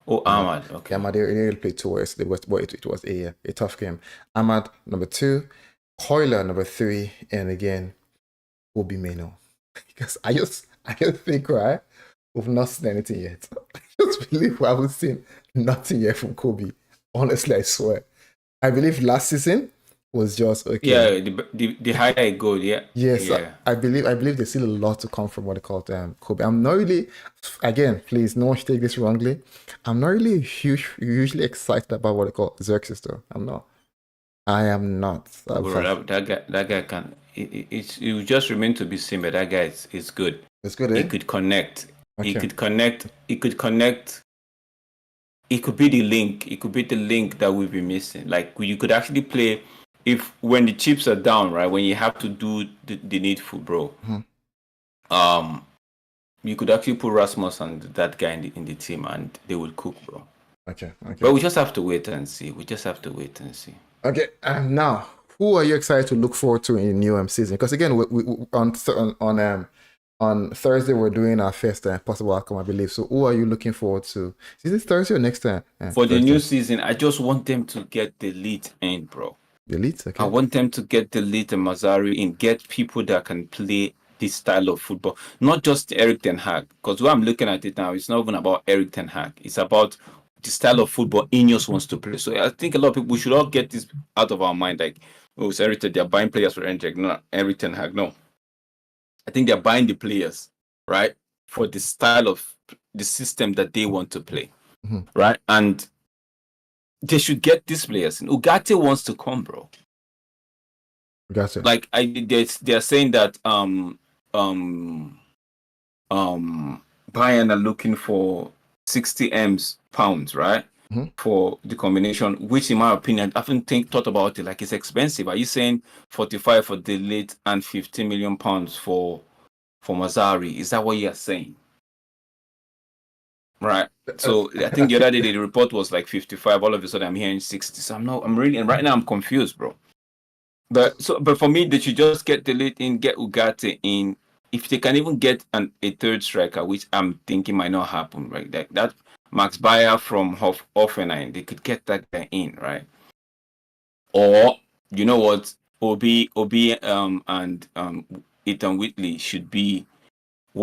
Speaker 2: Oh, Ahmad. Okay.
Speaker 1: Ahmad, they really played too well. It was a tough game. Ahmad number 2, Hoyler number 3, and again, Kobbie Mainoo. Because I just think, right, we've not seen anything yet. I just believe we haven't seen nothing yet from Kobbie. Honestly, I swear. I believe last season was just okay.
Speaker 2: Yeah, the highlight goal, yeah.
Speaker 1: Yes,
Speaker 2: yeah.
Speaker 1: I believe there's still a lot to come from what they call Kobbie. I'm not really, again, please, no one should take this wrongly. I'm not really hugely excited about what they call Xerxes, though. I'm not. I am not.
Speaker 2: Bro, that guy can. It will just remain to be seen, but that guy is good.
Speaker 1: It's good.
Speaker 2: He could connect.
Speaker 1: Okay.
Speaker 2: He could connect. He could connect. It could be the link. It could be the link that we've been missing. Like you could actually play when the chips are down, right? When you have to do the needful, bro.
Speaker 1: Mm-hmm.
Speaker 2: You could actually put Rasmus and that guy in the team, and they will cook, bro.
Speaker 1: Okay.
Speaker 2: But we just have to wait and see.
Speaker 1: Okay, now, who are you excited to look forward to in the new season? Because again, we on Thursday we're doing our first possible outcome, I believe. So, who are you looking forward to? Is it Thursday or next time?
Speaker 2: For the new season, I just want them to get the lead in, bro.
Speaker 1: The lead? Okay.
Speaker 2: I want them to get the lead and Mazzarri in, get people that can play this style of football, not just Erik ten Hag. Because when I'm looking at it now, it's not even about Erik ten Hag. It's about the style of football Ineos wants to play. So I think a lot of people, we should all get this out of our mind. Like, oh, it's Erik, they're buying players for Erik ten Hag. No. I think they're buying the players, right, for the style of the system that they want to play, right? And they should get these players. And Ugarte wants to come, bro.
Speaker 1: Ugarte.
Speaker 2: Like they're saying that Bayern are looking for 60 pounds, right?
Speaker 1: Mm-hmm.
Speaker 2: For the combination, which in my opinion, I haven't thought about it. Like it's expensive. Are you saying 45 for De Ligt and 15 million pounds for Mazzarri? Is that what you're saying? Right. So I think the other day the report was like 55. All of a sudden I'm hearing 60. So right now I'm confused, bro. But for me, they should just get De Ligt in, get Ugarte in. If they can even get a third striker, which I'm thinking might not happen, right? That Max Bayer from Hoffenheim, they could get that guy in, right? Or you know what, Obi and Ethan Whitley should be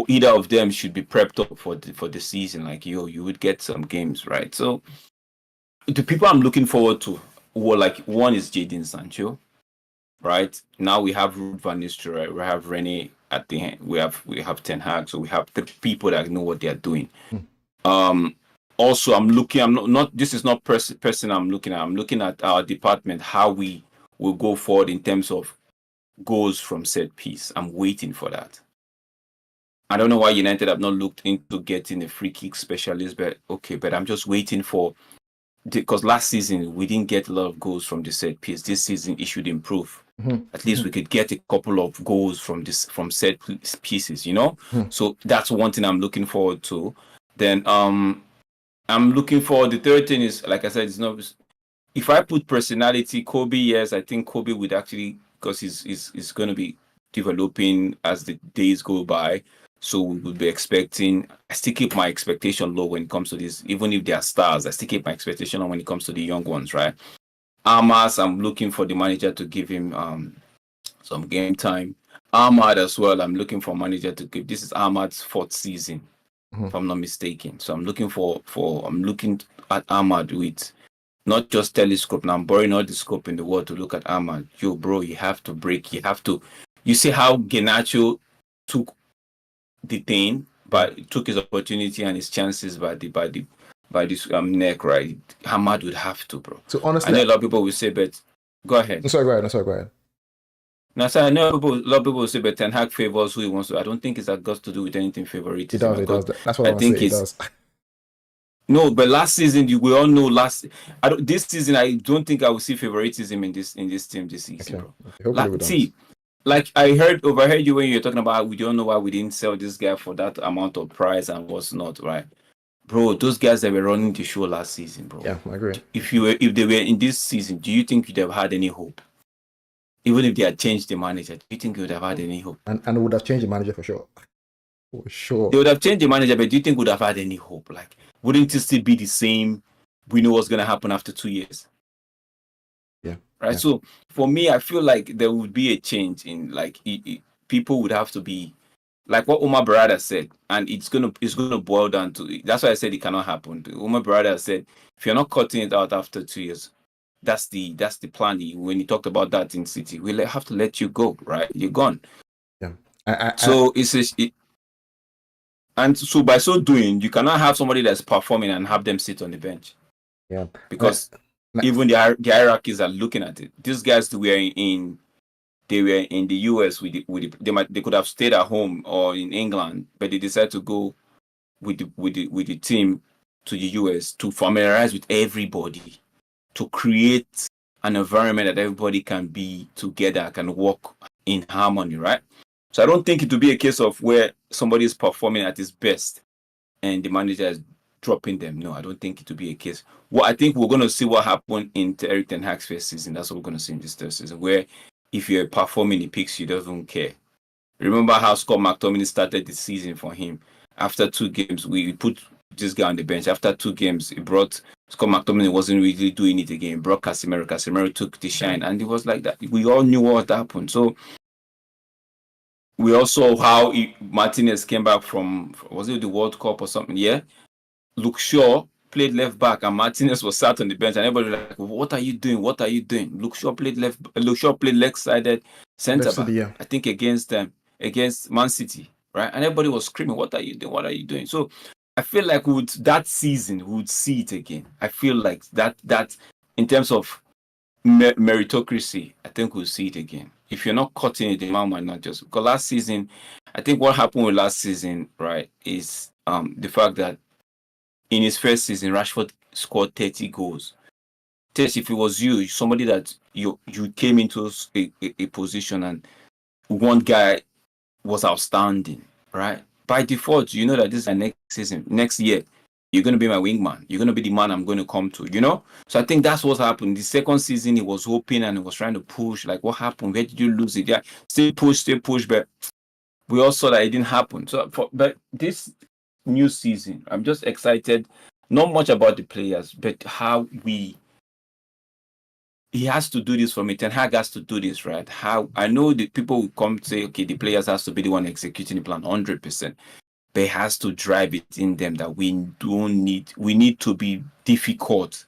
Speaker 2: either of them should be prepped up for the season. Like, you would get some games, right? So the people I'm looking forward to, one is Jadon Sancho, right? Now we have Ruud van Nistelrooy, we have Rene at the end, we have Ten Hag, so we have the people that know what they are doing. Also, I'm not this is not person I'm looking at. I'm looking at our department, how we will go forward in terms of goals from set piece. I'm waiting for that. I don't know why United have not looked into getting a free kick specialist, but I'm just waiting for, because last season we didn't get a lot of goals from the set piece. This season it should improve. At least we could get a couple of goals from set pieces, So that's one thing I'm looking forward to. Then I'm looking forward. The third thing is, like I said, it's not. If I put personality, Kobe, yes, I think Kobe would actually, because he's going to be developing as the days go by. So we would be expecting. I still keep my expectation low when it comes to this. Even if they are stars, I still keep my expectation low when it comes to the young ones, right? Armas, I'm looking for the manager to give him some game time. Ahmad as well, I'm looking for manager to give. This is Ahmad's 4th season, if I'm not mistaken. So I'm looking at Ahmad with not just telescope. Now I'm borrowing all the scope in the world to look at Ahmad. Yo, bro, you have to break. You see how Garnacho took the thing, but took his opportunity and his chances by this neck, right? Ahmad would have to, bro.
Speaker 1: So honestly,
Speaker 2: I know a lot of people will say, but go ahead.
Speaker 1: Sorry, go ahead.
Speaker 2: Now, so I know a lot of people will say, but Ten Hag favors who he wants to. I don't think it's got to do with anything favoritism.
Speaker 1: It does. That's what I think it does.
Speaker 2: No, but last season, we all know this season, I don't think I will see favoritism in this team this season, bro. See, like I overheard you when you were talking about, we don't know why we didn't sell this guy for that amount of price and what's not, right? Bro, those guys that were running the show last season, bro.
Speaker 1: Yeah, I agree.
Speaker 2: If they were in this season, do you think you'd have had any hope? Even if they had changed the manager, do you think you would have had any hope?
Speaker 1: And would have changed the manager for sure. For sure.
Speaker 2: They would have changed the manager, but do you think would have had any hope? Like, wouldn't it still be the same? We know what's going to happen after 2 years.
Speaker 1: Yeah.
Speaker 2: Right. Yeah. So for me, I feel like there would be a change in, like, people would have to be like what Omar Barada said, and it's gonna boil down to. That's why I said it cannot happen. Omar Barada said, if you're not cutting it out after 2 years, that's the plan. When he talked about that in City, we'll have to let you go. Right, you're gone.
Speaker 1: Yeah.
Speaker 2: And so by so doing, you cannot have somebody that's performing and have them sit on the bench.
Speaker 1: Yeah.
Speaker 2: Because even the hierarchies are looking at it. These guys were in the US they could have stayed at home or in England, but they decided to go with the team to the US to familiarize with everybody, to create an environment that everybody can be together, can work in harmony, right? So I don't think it will be a case of where somebody is performing at his best and the manager is dropping them. No, I don't think it will be a case. Well, I think we're going to see what happened in Erik ten Hag's first season. That's what we're going to see in this third season, where if you're performing, he picks you, doesn't care. Remember how Scott McTominay started the season for him? After 2 games, we put this guy on the bench. After 2 games, he brought Scott McTominay, wasn't really doing it again. He brought Casemiro. Casemiro took the shine, and it was like that. We all knew what happened. So we also saw how Martinez came back from, was it the World Cup or something? Yeah. Luke Shaw played left back, and Martinez was sat on the bench, and everybody was like, "What are you doing? What are you doing?" Luke Shaw played leg-sided centre back. Yeah. I think against Man City, right? And everybody was screaming, "What are you doing? What are you doing?" So I feel like that season we would see it again. I feel like that in terms of meritocracy, I think we'll see it again. If you're not cutting it, the man might not just, because last season, I think what happened with last season, right, is the fact that in his first season, Rashford scored 30 goals. Tess, if it was you, somebody that you came into a position and one guy was outstanding, right? By default, you know that this is next year, you're going to be my wingman. You're going to be the man I'm going to come to, you know? So I think that's what happened. The second season, he was hoping and he was trying to push. Like, what happened? Where did you lose it? Yeah, still push, but we all saw that it didn't happen. But this new season, I'm just excited. Not much about the players, but how we he has to do this for me. Ten Hag has to do this, right? How I know the people will come say, okay, the players has to be the one executing the plan 100%. But it has to drive it in them that we need to be difficult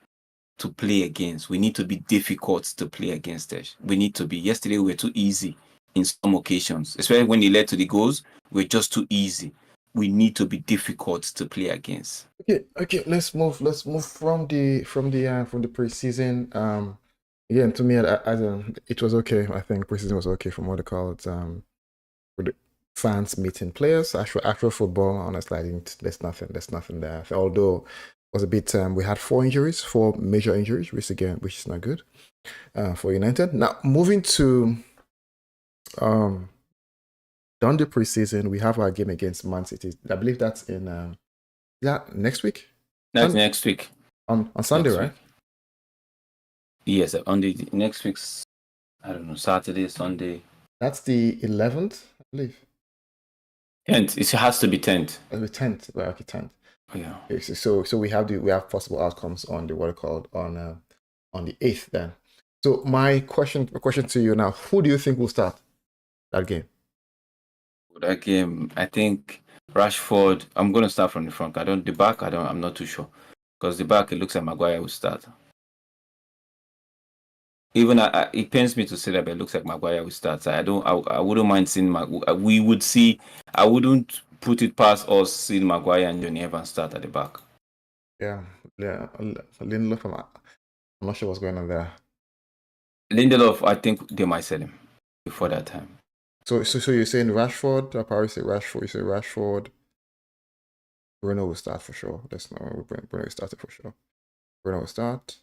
Speaker 2: to play against. We need to be difficult to play against us. We need to be. Yesterday we were too easy in some occasions, especially when it led to the goals. We're just too easy. We need to be difficult to play against.
Speaker 1: Okay. Let's move from the preseason. Again, to me, it was okay. I think preseason was okay from what they call it. With the fans meeting players, actual football. Honestly, I think there's nothing there. Although it was a bit, we had four major injuries, which is not good for United. Now moving to done the preseason, we have our game against Man City. I believe that's in next week.
Speaker 2: That's next week
Speaker 1: on Sunday, right?
Speaker 2: Week. Yes, on the next week's, I don't know, Saturday, Sunday.
Speaker 1: That's the 11th, I believe.
Speaker 2: 10th. It has to be 10th.
Speaker 1: The 10th. Well, okay, 10th.
Speaker 2: Yeah.
Speaker 1: Okay, so we have possible outcomes on the on the 8th then. So my question to you now: who do you think will start that game?
Speaker 2: That game, I think Rashford. I'm going to start from the front. The back. I'm not too sure, because the back, it looks like Maguire will start. Even it pains me to say that, but it looks like Maguire will start. So I wouldn't mind seeing we would see. I wouldn't put it past us seeing Maguire and Johnny Evans start at the back.
Speaker 1: Yeah. Lindelof, I'm not sure what's going on there.
Speaker 2: Lindelof, I think they might sell him before that time.
Speaker 1: So you're saying Rashford? I probably say Rashford. You say Rashford. Bruno will start for sure. That's not Bruno will start for sure. Bruno will start.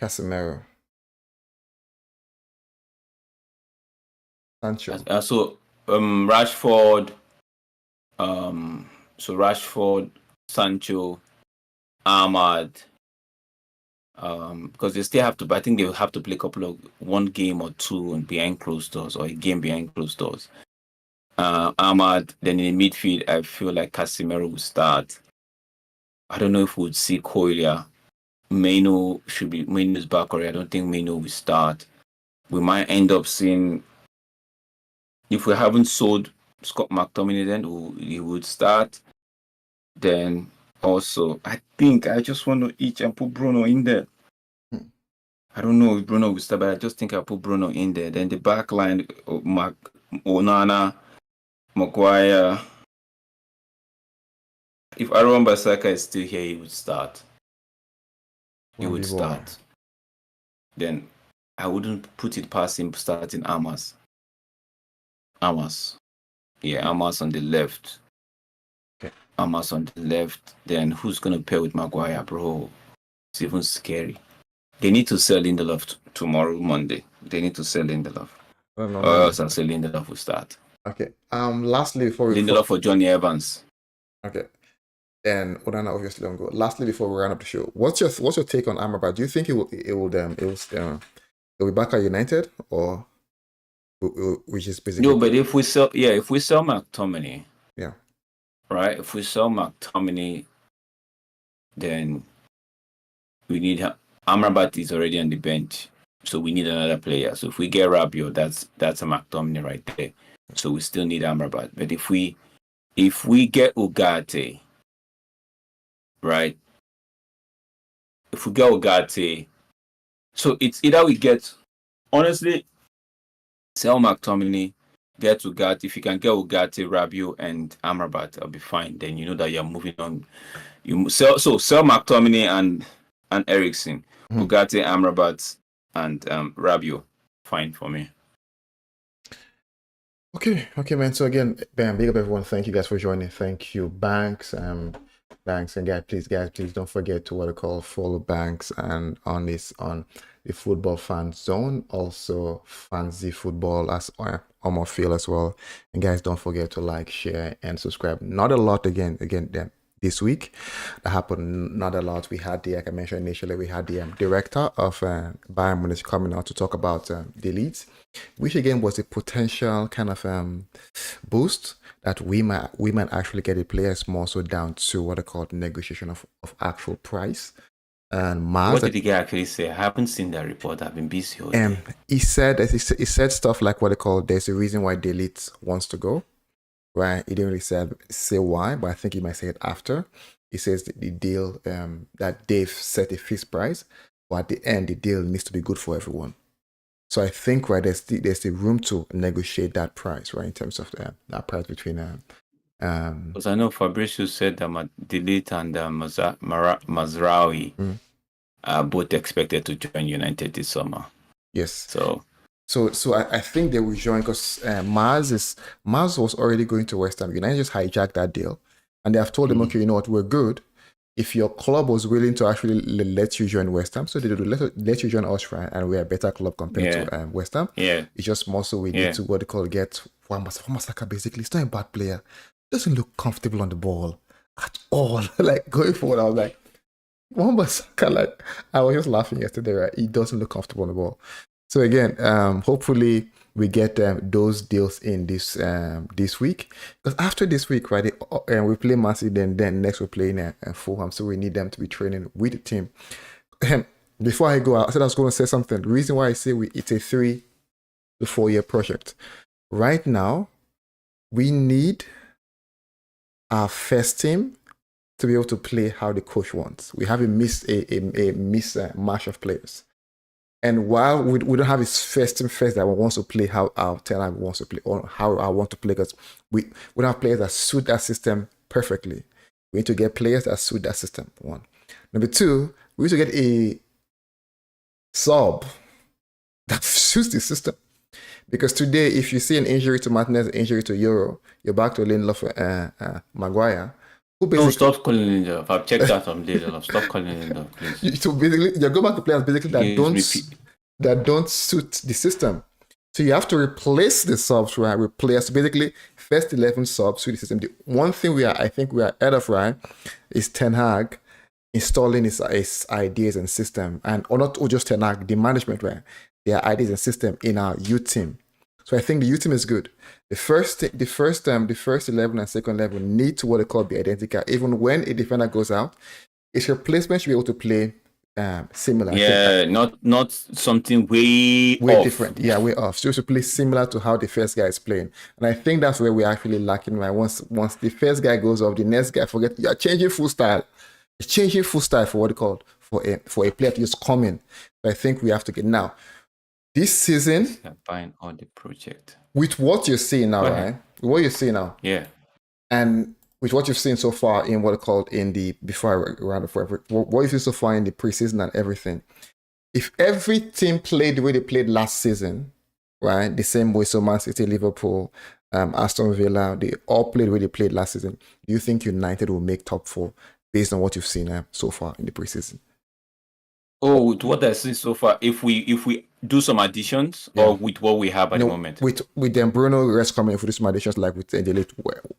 Speaker 1: Casemiro. Sancho.
Speaker 2: So Rashford. So Rashford, Sancho, Ahmad. Because they still have to, but I think they will have to play one game or two behind closed doors, or a game behind closed doors. Ahmad, then in the midfield, I feel like Casemiro will start. I don't know if we would see Koilia. Maino's back already. I don't think Maino will start. We might end up seeing, if we haven't sold Scott McTominay, then he would start. Then also, I think I just want to each and put Bruno in there. I don't know if Bruno will start, but I just think I'll put Bruno in there. Then the back line, Onana, Maguire. If Aaron Bissaka is still here, he would start. He would start. Then I wouldn't put it past him starting Amas. Yeah, Amas on the left.
Speaker 1: Okay.
Speaker 2: Amas on the left. Then who's going to pair with Maguire, bro? It's even scary. They need to sell Lindelof tomorrow, Monday. They need to sell Lindelof. Or else I'll say Lindelof will start.
Speaker 1: Okay. Lastly,
Speaker 2: Lindelof for Johnny Evans.
Speaker 1: Okay. Then Onana obviously don't go. Lastly, before we run up the show, what's your take on Amrabat? Do you think it will be back at United, or which is basically
Speaker 2: no? But if we sell McTominay,
Speaker 1: yeah,
Speaker 2: right. If we sell McTominay, then we need Amrabat is already on the bench, so we need another player. So if we get Rabiot, that's a McTominay right there. So we still need Amrabat. But if we get Ugarte, right? If we get Ugarte, so it's either we get, honestly, sell McTominay, get Ugarte. If you can get Ugarte, Rabiot, and Amrabat, I'll be fine. Then you know that you're moving on. You sell McTominay and Eriksen, Ugarte, Amrabat, and Rabiot. Fine for me.
Speaker 1: Okay, man. So again, bam, big up everyone. Thank you guys for joining. Thank you, Banks. Banks, and guys, please don't forget to follow Banks and on the Football Fan Zone, also Fancy Football as Omar Feel as well. And guys, don't forget to like, share, and subscribe. Not a lot again this week that happened. Not a lot. We had like I mentioned initially, we had the director of Bayern Munich coming out to talk about the Leeds, which again was a potential kind of boost that we might actually get the players more so down to what are called negotiation of actual price. And Mars,
Speaker 2: What did the guy actually say? I haven't seen that report. I've been busy all day.
Speaker 1: he said stuff like what they call there's a reason why Delete wants to go, right? He didn't really say why, but I think he might say it after. He says the deal that Dave set a fixed price, but at the end the deal needs to be good for everyone. So I think right there's the room to negotiate that price, right, in terms of that price between
Speaker 2: because I know Fabrizio said that Delete and Mazraoui are both expected to join United this summer.
Speaker 1: Yes.
Speaker 2: So
Speaker 1: I think they will join because Mars was already going to West Ham. United just hijacked that deal, and they have told him, okay, you know what, we're good. If your club was willing to actually let you join West Ham, so they would let you join us, right? And we're a better club compared to West Ham.
Speaker 2: Yeah,
Speaker 1: it's just more so we need to what they call get Wan-Bissaka. Basically, he's not a bad player. Doesn't look comfortable on the ball at all. Like going forward, I was like, Wan-Bissaka, like I was just laughing yesterday, right? He doesn't look comfortable on the ball. So again, hopefully we get those deals in this week. Because after this week, right, we play Man City, then next we're playing Fulham. So we need them to be training with the team. Before I go out, I said I was going to say something. The reason why I say it's a 3 to 4 year project. Right now, we need our first team to be able to play how the coach wants. We have a mismatch of players. And while we don't have his first team first that wants to play how our Ten Hag wants to play or how I want to play, because we don't have players that suit that system perfectly. We need to get players that suit that system, one. Number two, we need to get a sub that suits the system. Because today, if you see an injury to Martinez, injury to Euro, you're back to Lindelof, Maguire.
Speaker 2: No, stop calling Lindelof. I've checked that on Lindelof. Stop calling Lindelof, please.
Speaker 1: So basically, you go back to players basically that don't suit the system. So you have to replace the subs, right? Replace basically first 11 subs suit the system. The one thing I think we are ahead of, right, is Ten Hag installing his ideas and system, and or not just Ten Hag, the management, right? Their ideas and system in our youth team. So I think the youth team is good. The first 11 and second 11 need to what they call be identical. Even when a defender goes out, its replacement should be able to play similar.
Speaker 2: Yeah, not something way off.
Speaker 1: Different. Yeah, way off. So it should play similar to how the first guy is playing. And I think that's where we're actually lacking. Right? Once the first guy goes off, the next guy you're changing full style. You're changing full style for what they call for a player to just come in. So I think we have to get now. This season,
Speaker 2: buying on the project
Speaker 1: with what you're seeing now, right? What you're seeing now, and with what you've seen so far in what called in the before I round up for what you've seen so far in the preseason and everything. If every team played the way they played last season, right, the same way, so Man City, Liverpool, Aston Villa, they all played the way they played last season. Do you think United will make top 4 based on what you've seen so far in the preseason?
Speaker 2: Oh, with what I've seen so far, if we do some additions, or with what we have at the moment,
Speaker 1: with them Bruno rest coming, if we do some additions like with Delete,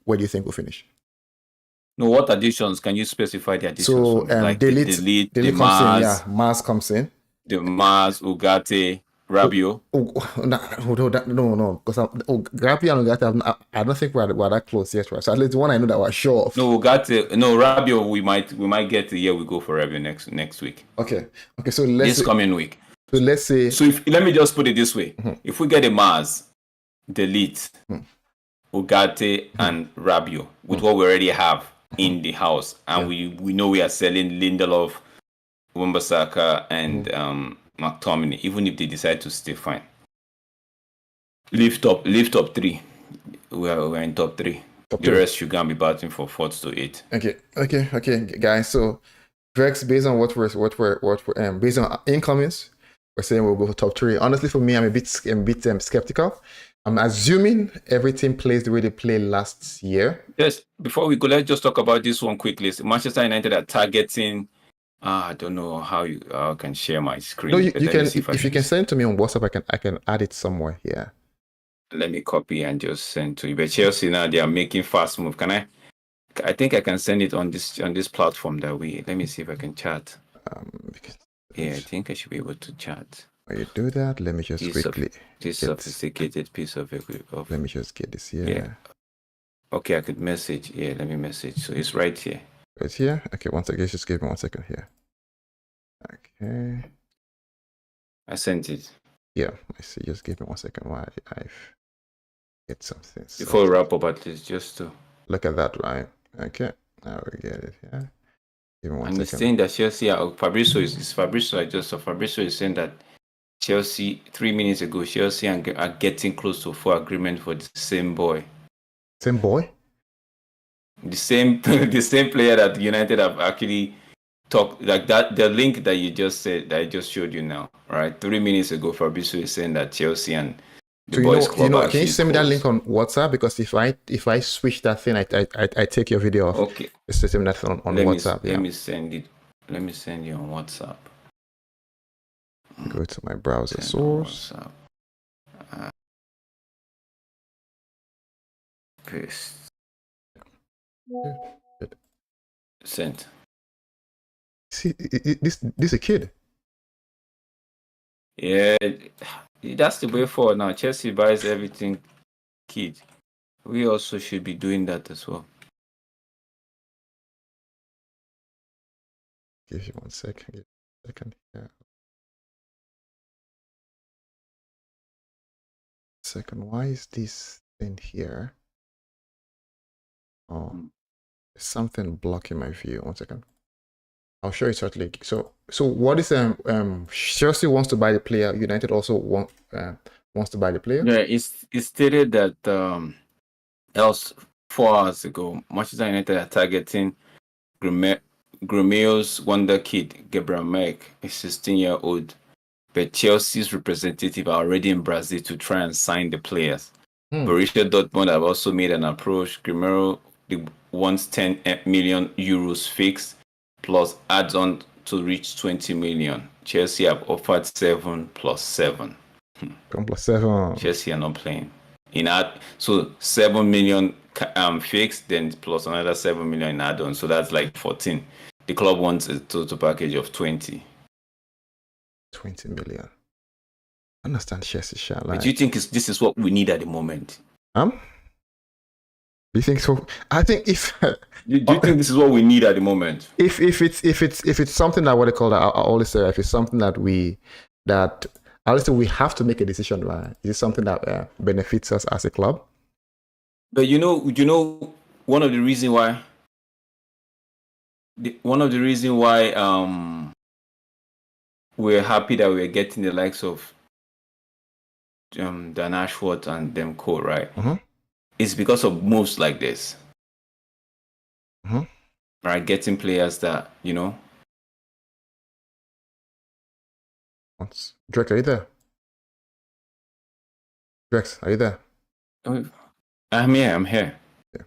Speaker 1: where do you think we'll finish?
Speaker 2: No, what additions can you specify the additions?
Speaker 1: So like Delete
Speaker 2: the
Speaker 1: comes
Speaker 2: Mars,
Speaker 1: in, Mars comes in,
Speaker 2: the Mars, Ugarte, Rabiot.
Speaker 1: No, because Rabiot and Ugarte, I don't think we're that close yet, right? So at least the one I know that we're sure of.
Speaker 2: No, Rabiot, we might get the year we go for Rabiot next week.
Speaker 1: Okay. So this
Speaker 2: coming week.
Speaker 1: So let's say.
Speaker 2: So let me just put it this way: if we get a Mars, Delete, Ugarte, and Rabiot with what we already have in the house, and we know we are selling Lindelof, Wan-Bissaka, and McTominay, even if they decide to stay, fine. Leave top 3. We're in top 3. The rest should be battling for 4th to 8th.
Speaker 1: Okay, guys. So, Vex, based on what we're based on incomings, we're saying we'll go for top 3. Honestly, for me, I'm a bit skeptical. I'm assuming every team plays the way they played last year.
Speaker 2: Yes. Before we go, let's just talk about this one quickly. Manchester United are targeting. I don't know how you can share my screen.
Speaker 1: No, you can. If you can send it to me on WhatsApp, I can add it somewhere here.
Speaker 2: Let me copy and just send to you. But Chelsea now they are making fast move. Can I think I can send it on this platform that we. Let me see if I can chat. I think I should be able to chat.
Speaker 1: When you do that, let me just quickly.
Speaker 2: This sophisticated piece of equipment.
Speaker 1: Let me just get this here.
Speaker 2: Yeah. Okay, I could message. Yeah, let me message. So it's right here.
Speaker 1: Right here? Okay, one second. Just give me 1 second here. Okay.
Speaker 2: I sent it.
Speaker 1: Yeah, I see. Just give me 1 second while I get something.
Speaker 2: Before we wrap up, at least, just to
Speaker 1: look at that, right? Okay, now we get it. Yeah. Give me 1
Speaker 2: and
Speaker 1: second.
Speaker 2: he's saying that Chelsea Fabrizio is Fabrizio. I just saw Fabrizio is saying that Chelsea 3 minutes ago, Chelsea are getting close to full agreement for the same boy.
Speaker 1: Same boy?
Speaker 2: The same the same player that United have actually talked like that. The link that you just said that I just showed you now, right? 3 minutes ago, Fabrizio is saying that Chelsea and the
Speaker 1: So
Speaker 2: boys club are
Speaker 1: can you send me that
Speaker 2: close.
Speaker 1: link on WhatsApp? Because if I switch that thing, I take your video off.
Speaker 2: Okay.
Speaker 1: Just send me that thing on WhatsApp.
Speaker 2: Let me send it. Let me send you on WhatsApp.
Speaker 1: Go to my browser source.
Speaker 2: Paste.
Speaker 1: Good.
Speaker 2: Sent.
Speaker 1: See, this a kid.
Speaker 2: Yeah, that's the way forward now. Chelsea buys everything kid. We also should be doing that as well.
Speaker 1: Give you 1 second. Give you 1 second. Yeah. Second. Why is this thing here? Oh, there's something blocking my view. 1 second. I'll show you shortly. So what is Chelsea wants to buy the player. United also wants to buy the player.
Speaker 2: Yeah, it's stated that else 4 hours ago, Manchester United are targeting Grêmio's wonder kid Gabriel Mack, a 16-year-old. But Chelsea's representative are already in Brazil to try and sign the players. Borussia Dortmund have also made an approach. Grêmio wants 10 million euros fixed, plus adds on to reach 20 million. Chelsea have offered 7 plus 7.
Speaker 1: 7 plus 7.
Speaker 2: Chelsea are not playing. So 7 million fixed, then plus another 7 million in add-on. So that's like 14. The club wants a total package of 20.
Speaker 1: 20 million. I understand Chelsea shall.
Speaker 2: But do you think this is what we need at the moment?
Speaker 1: Do you think so? I think if
Speaker 2: do you think this is what we need at the moment?
Speaker 1: If it's something that what they call that, I always say if it's something that we have to make a decision, right? Is it something that benefits us as a club?
Speaker 2: But you know, one of the reasons why we're happy that we're getting the likes of Dan Ashworth and them co, right? It's because of moves like this. Right, getting players that,
Speaker 1: Drex, are you there? Drex, are you there?
Speaker 2: I'm here.
Speaker 1: Yeah.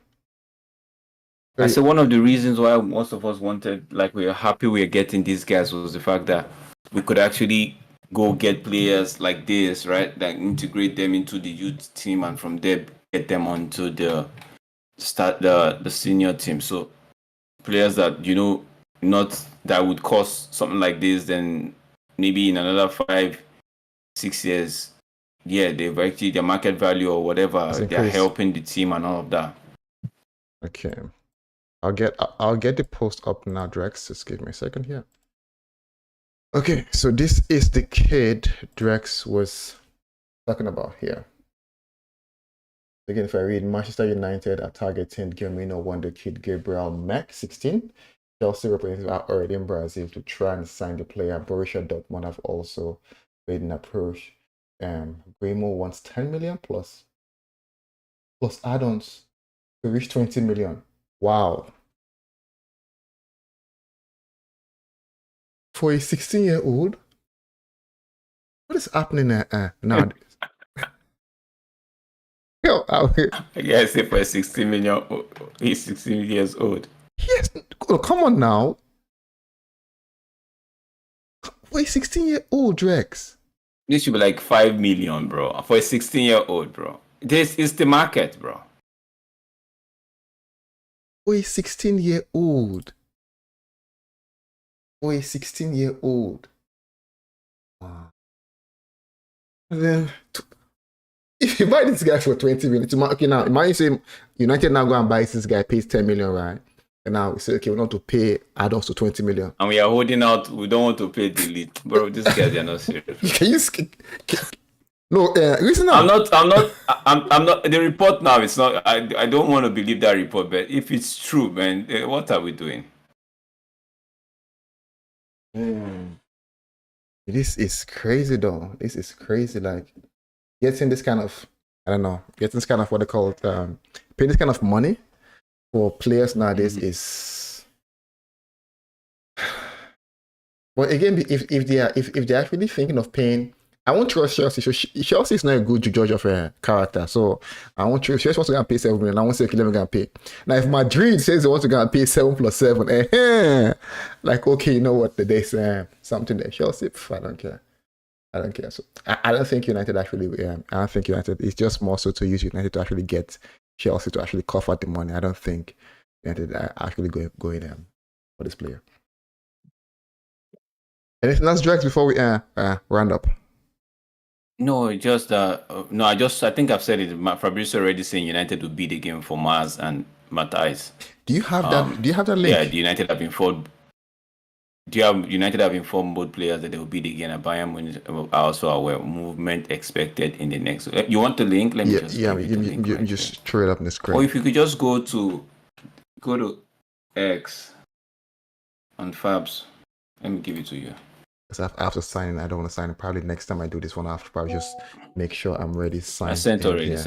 Speaker 2: I said one of the reasons why most of us wanted, like we are happy we are getting these guys was the fact that we could actually go get players like this, right? That integrate them into the youth team and from there get them onto the senior team. So players that not that would cost something like this, then maybe in another 5-6 years, they've actually their market value or whatever, they're helping the team and all of that.
Speaker 1: Okay, I'll get the post up now, Drex. Just give me a second here. Okay, so this is the kid Drex was talking about here. Again, if I read, Manchester United are targeting Firmino wonder kid Gabriel Mack, 16. Chelsea representatives are already in Brazil to try and sign the player. Borussia Dortmund have also made an approach. Grêmio wants 10 million plus add-ons to reach 20 million. Wow. For a 16-year-old? What is happening now? Yo,
Speaker 2: I say for a 16 million, he's 16 years old.
Speaker 1: Yes, come on now. For a 16-year-old, Drex.
Speaker 2: This should be like 5 million, bro. For a 16-year-old, bro. This is the market, bro.
Speaker 1: For a 16-year-old. For a 16-year-old. Wow. And then, if you buy this guy for 20 million, okay, now imagine say United now go and buy this guy, pays 10 million, right? and now we say, okay, we want to pay adults to 20 million.
Speaker 2: And we are holding out. We don't want to pay the lead, bro. These guys are not serious.
Speaker 1: Can you? No, listen now.
Speaker 2: I'm not. The report now. It's not. I don't want to believe that report, but if it's true, man, what are we doing?
Speaker 1: This is crazy, though. This is crazy. Like getting this kind of, I don't know, getting this kind of what they call it, paying this kind of money for players nowadays is. But again, if they're actually thinking of paying. I won't trust Chelsea. So Chelsea is not a good judge of character. So I won't trust. Chelsea wants to go and pay 7 million. I won't say, okay, let me go and pay. Now, if Madrid says they want to go and pay 7 plus 7, like, okay, you know what? There's something there. Chelsea, I don't care. I don't care. So I don't think United actually, I don't think United, it's just more so to use United to actually get Chelsea to actually cough out the money. I don't think United are actually going for this player. Anything else, Drex, before we round up?
Speaker 2: No, just I think I've said it. Fabrizio already saying United will beat the game for Mars and Matthijs.
Speaker 1: Do you have that? Do you have that link?
Speaker 2: Yeah, United have informed. United have informed both players that they will beat again. And Bayern Munich are also aware movement expected in the next. You want the link? Let me
Speaker 1: just throw it up in the screen.
Speaker 2: Or if you could just go to X on Fabs. Let me give it to you.
Speaker 1: Because I have to sign in. I don't want to sign in. Probably next time I do this one, I have to probably just make sure I'm ready.
Speaker 2: I sent already. So.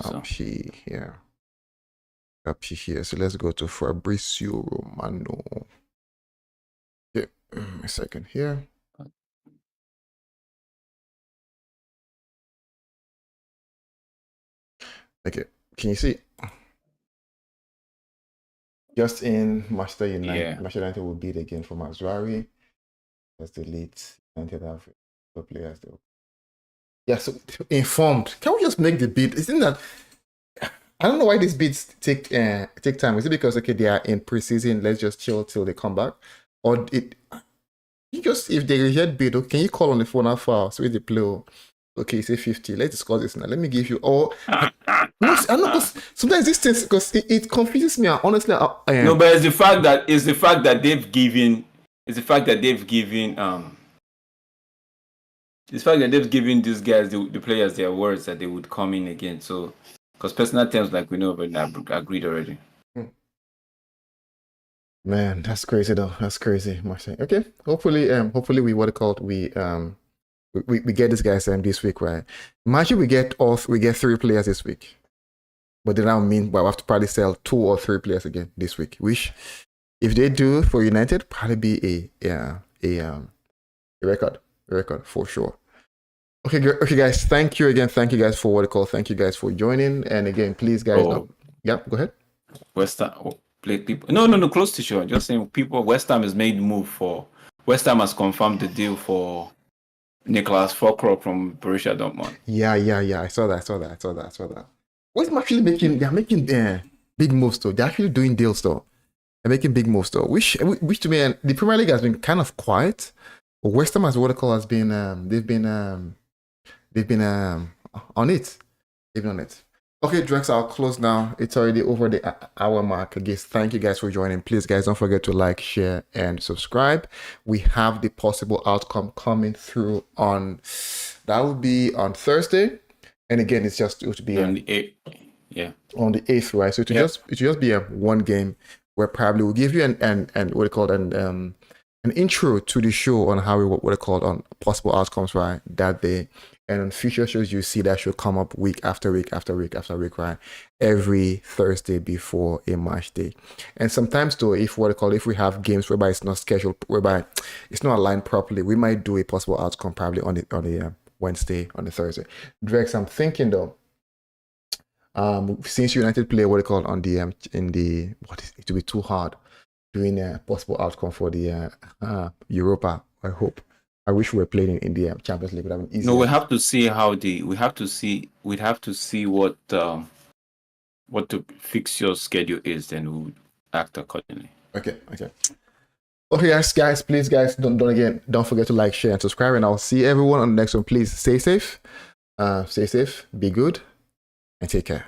Speaker 1: Copy here. Copy here. So let's go to Fabrizio Romano. Okay, a second here. Okay, can you see? Just in Manchester United, yeah. Manchester United will beat again for Mazraoui. Let's delete United have players though. Yeah, so informed. Can we just make the bid? Isn't that? I don't know why these bids take time. Is it because okay they are in preseason? Let's just chill till they come back, or if they reject bid, okay, can you call on the phone how far? So they play. Okay, say 50. Let's discuss this now. Let me give you I know because sometimes this thing because it confuses me. Honestly,
Speaker 2: no, but it's the fact that they've given. It's the fact that they've given these guys the players their words that they would come in again. So because personal terms like we know, but I agreed already.
Speaker 1: Man, that's crazy though. That's crazy. Okay, hopefully we we get these guys this week, right? Imagine we get 3 players this week, but they don't mean we have to probably sell 2 or 3 players again this week. Which, if they do for United, probably be a record for sure. Okay, guys. Thank you again. Thank you guys for what I call. Thank you guys for joining. And again, please, guys. Yeah, go ahead.
Speaker 2: West Ham play people. No. Close to sure. Just saying, people. West Ham has made move for. West Ham has confirmed the deal for Nicholas Fulkrug from Borussia Dortmund.
Speaker 1: Yeah. I saw that. West Ham actually they're making big moves though. They're actually doing deals though. They're making big moves though. Which to me, and the Premier League has been kind of quiet. But West Ham, as what I call, has been they've been on it. They've been on it. Okay, Drex, I'll close now. It's already over the hour mark. I guess thank you guys for joining. Please, guys, don't forget to like, share, and subscribe. We have the possible outcome coming through that will be on Thursday. And again, it will be
Speaker 2: on the 8th. Yeah.
Speaker 1: On the 8th, right? So it will just be a one game where probably we'll give you an intro to the show on how on possible outcomes, right? That day. And on future shows, you see that show come up week after week, right? Every Thursday before a match day. And sometimes though, if we have games whereby it's not scheduled, whereby it's not aligned properly, we might do a possible outcome probably on the Wednesday, on the Thursday. Drex, I'm thinking though, since United play on the it will be too hard doing a possible outcome for the Europa. I hope. I wish we were playing in the Champions League. Would have been easier.
Speaker 2: No, we have to see we'd have to see what the fixture schedule is, then we'll act accordingly.
Speaker 1: Okay, guys, please, guys, don't forget to like, share, and subscribe, and I'll see everyone on the next one. Please stay safe, be good, and take care.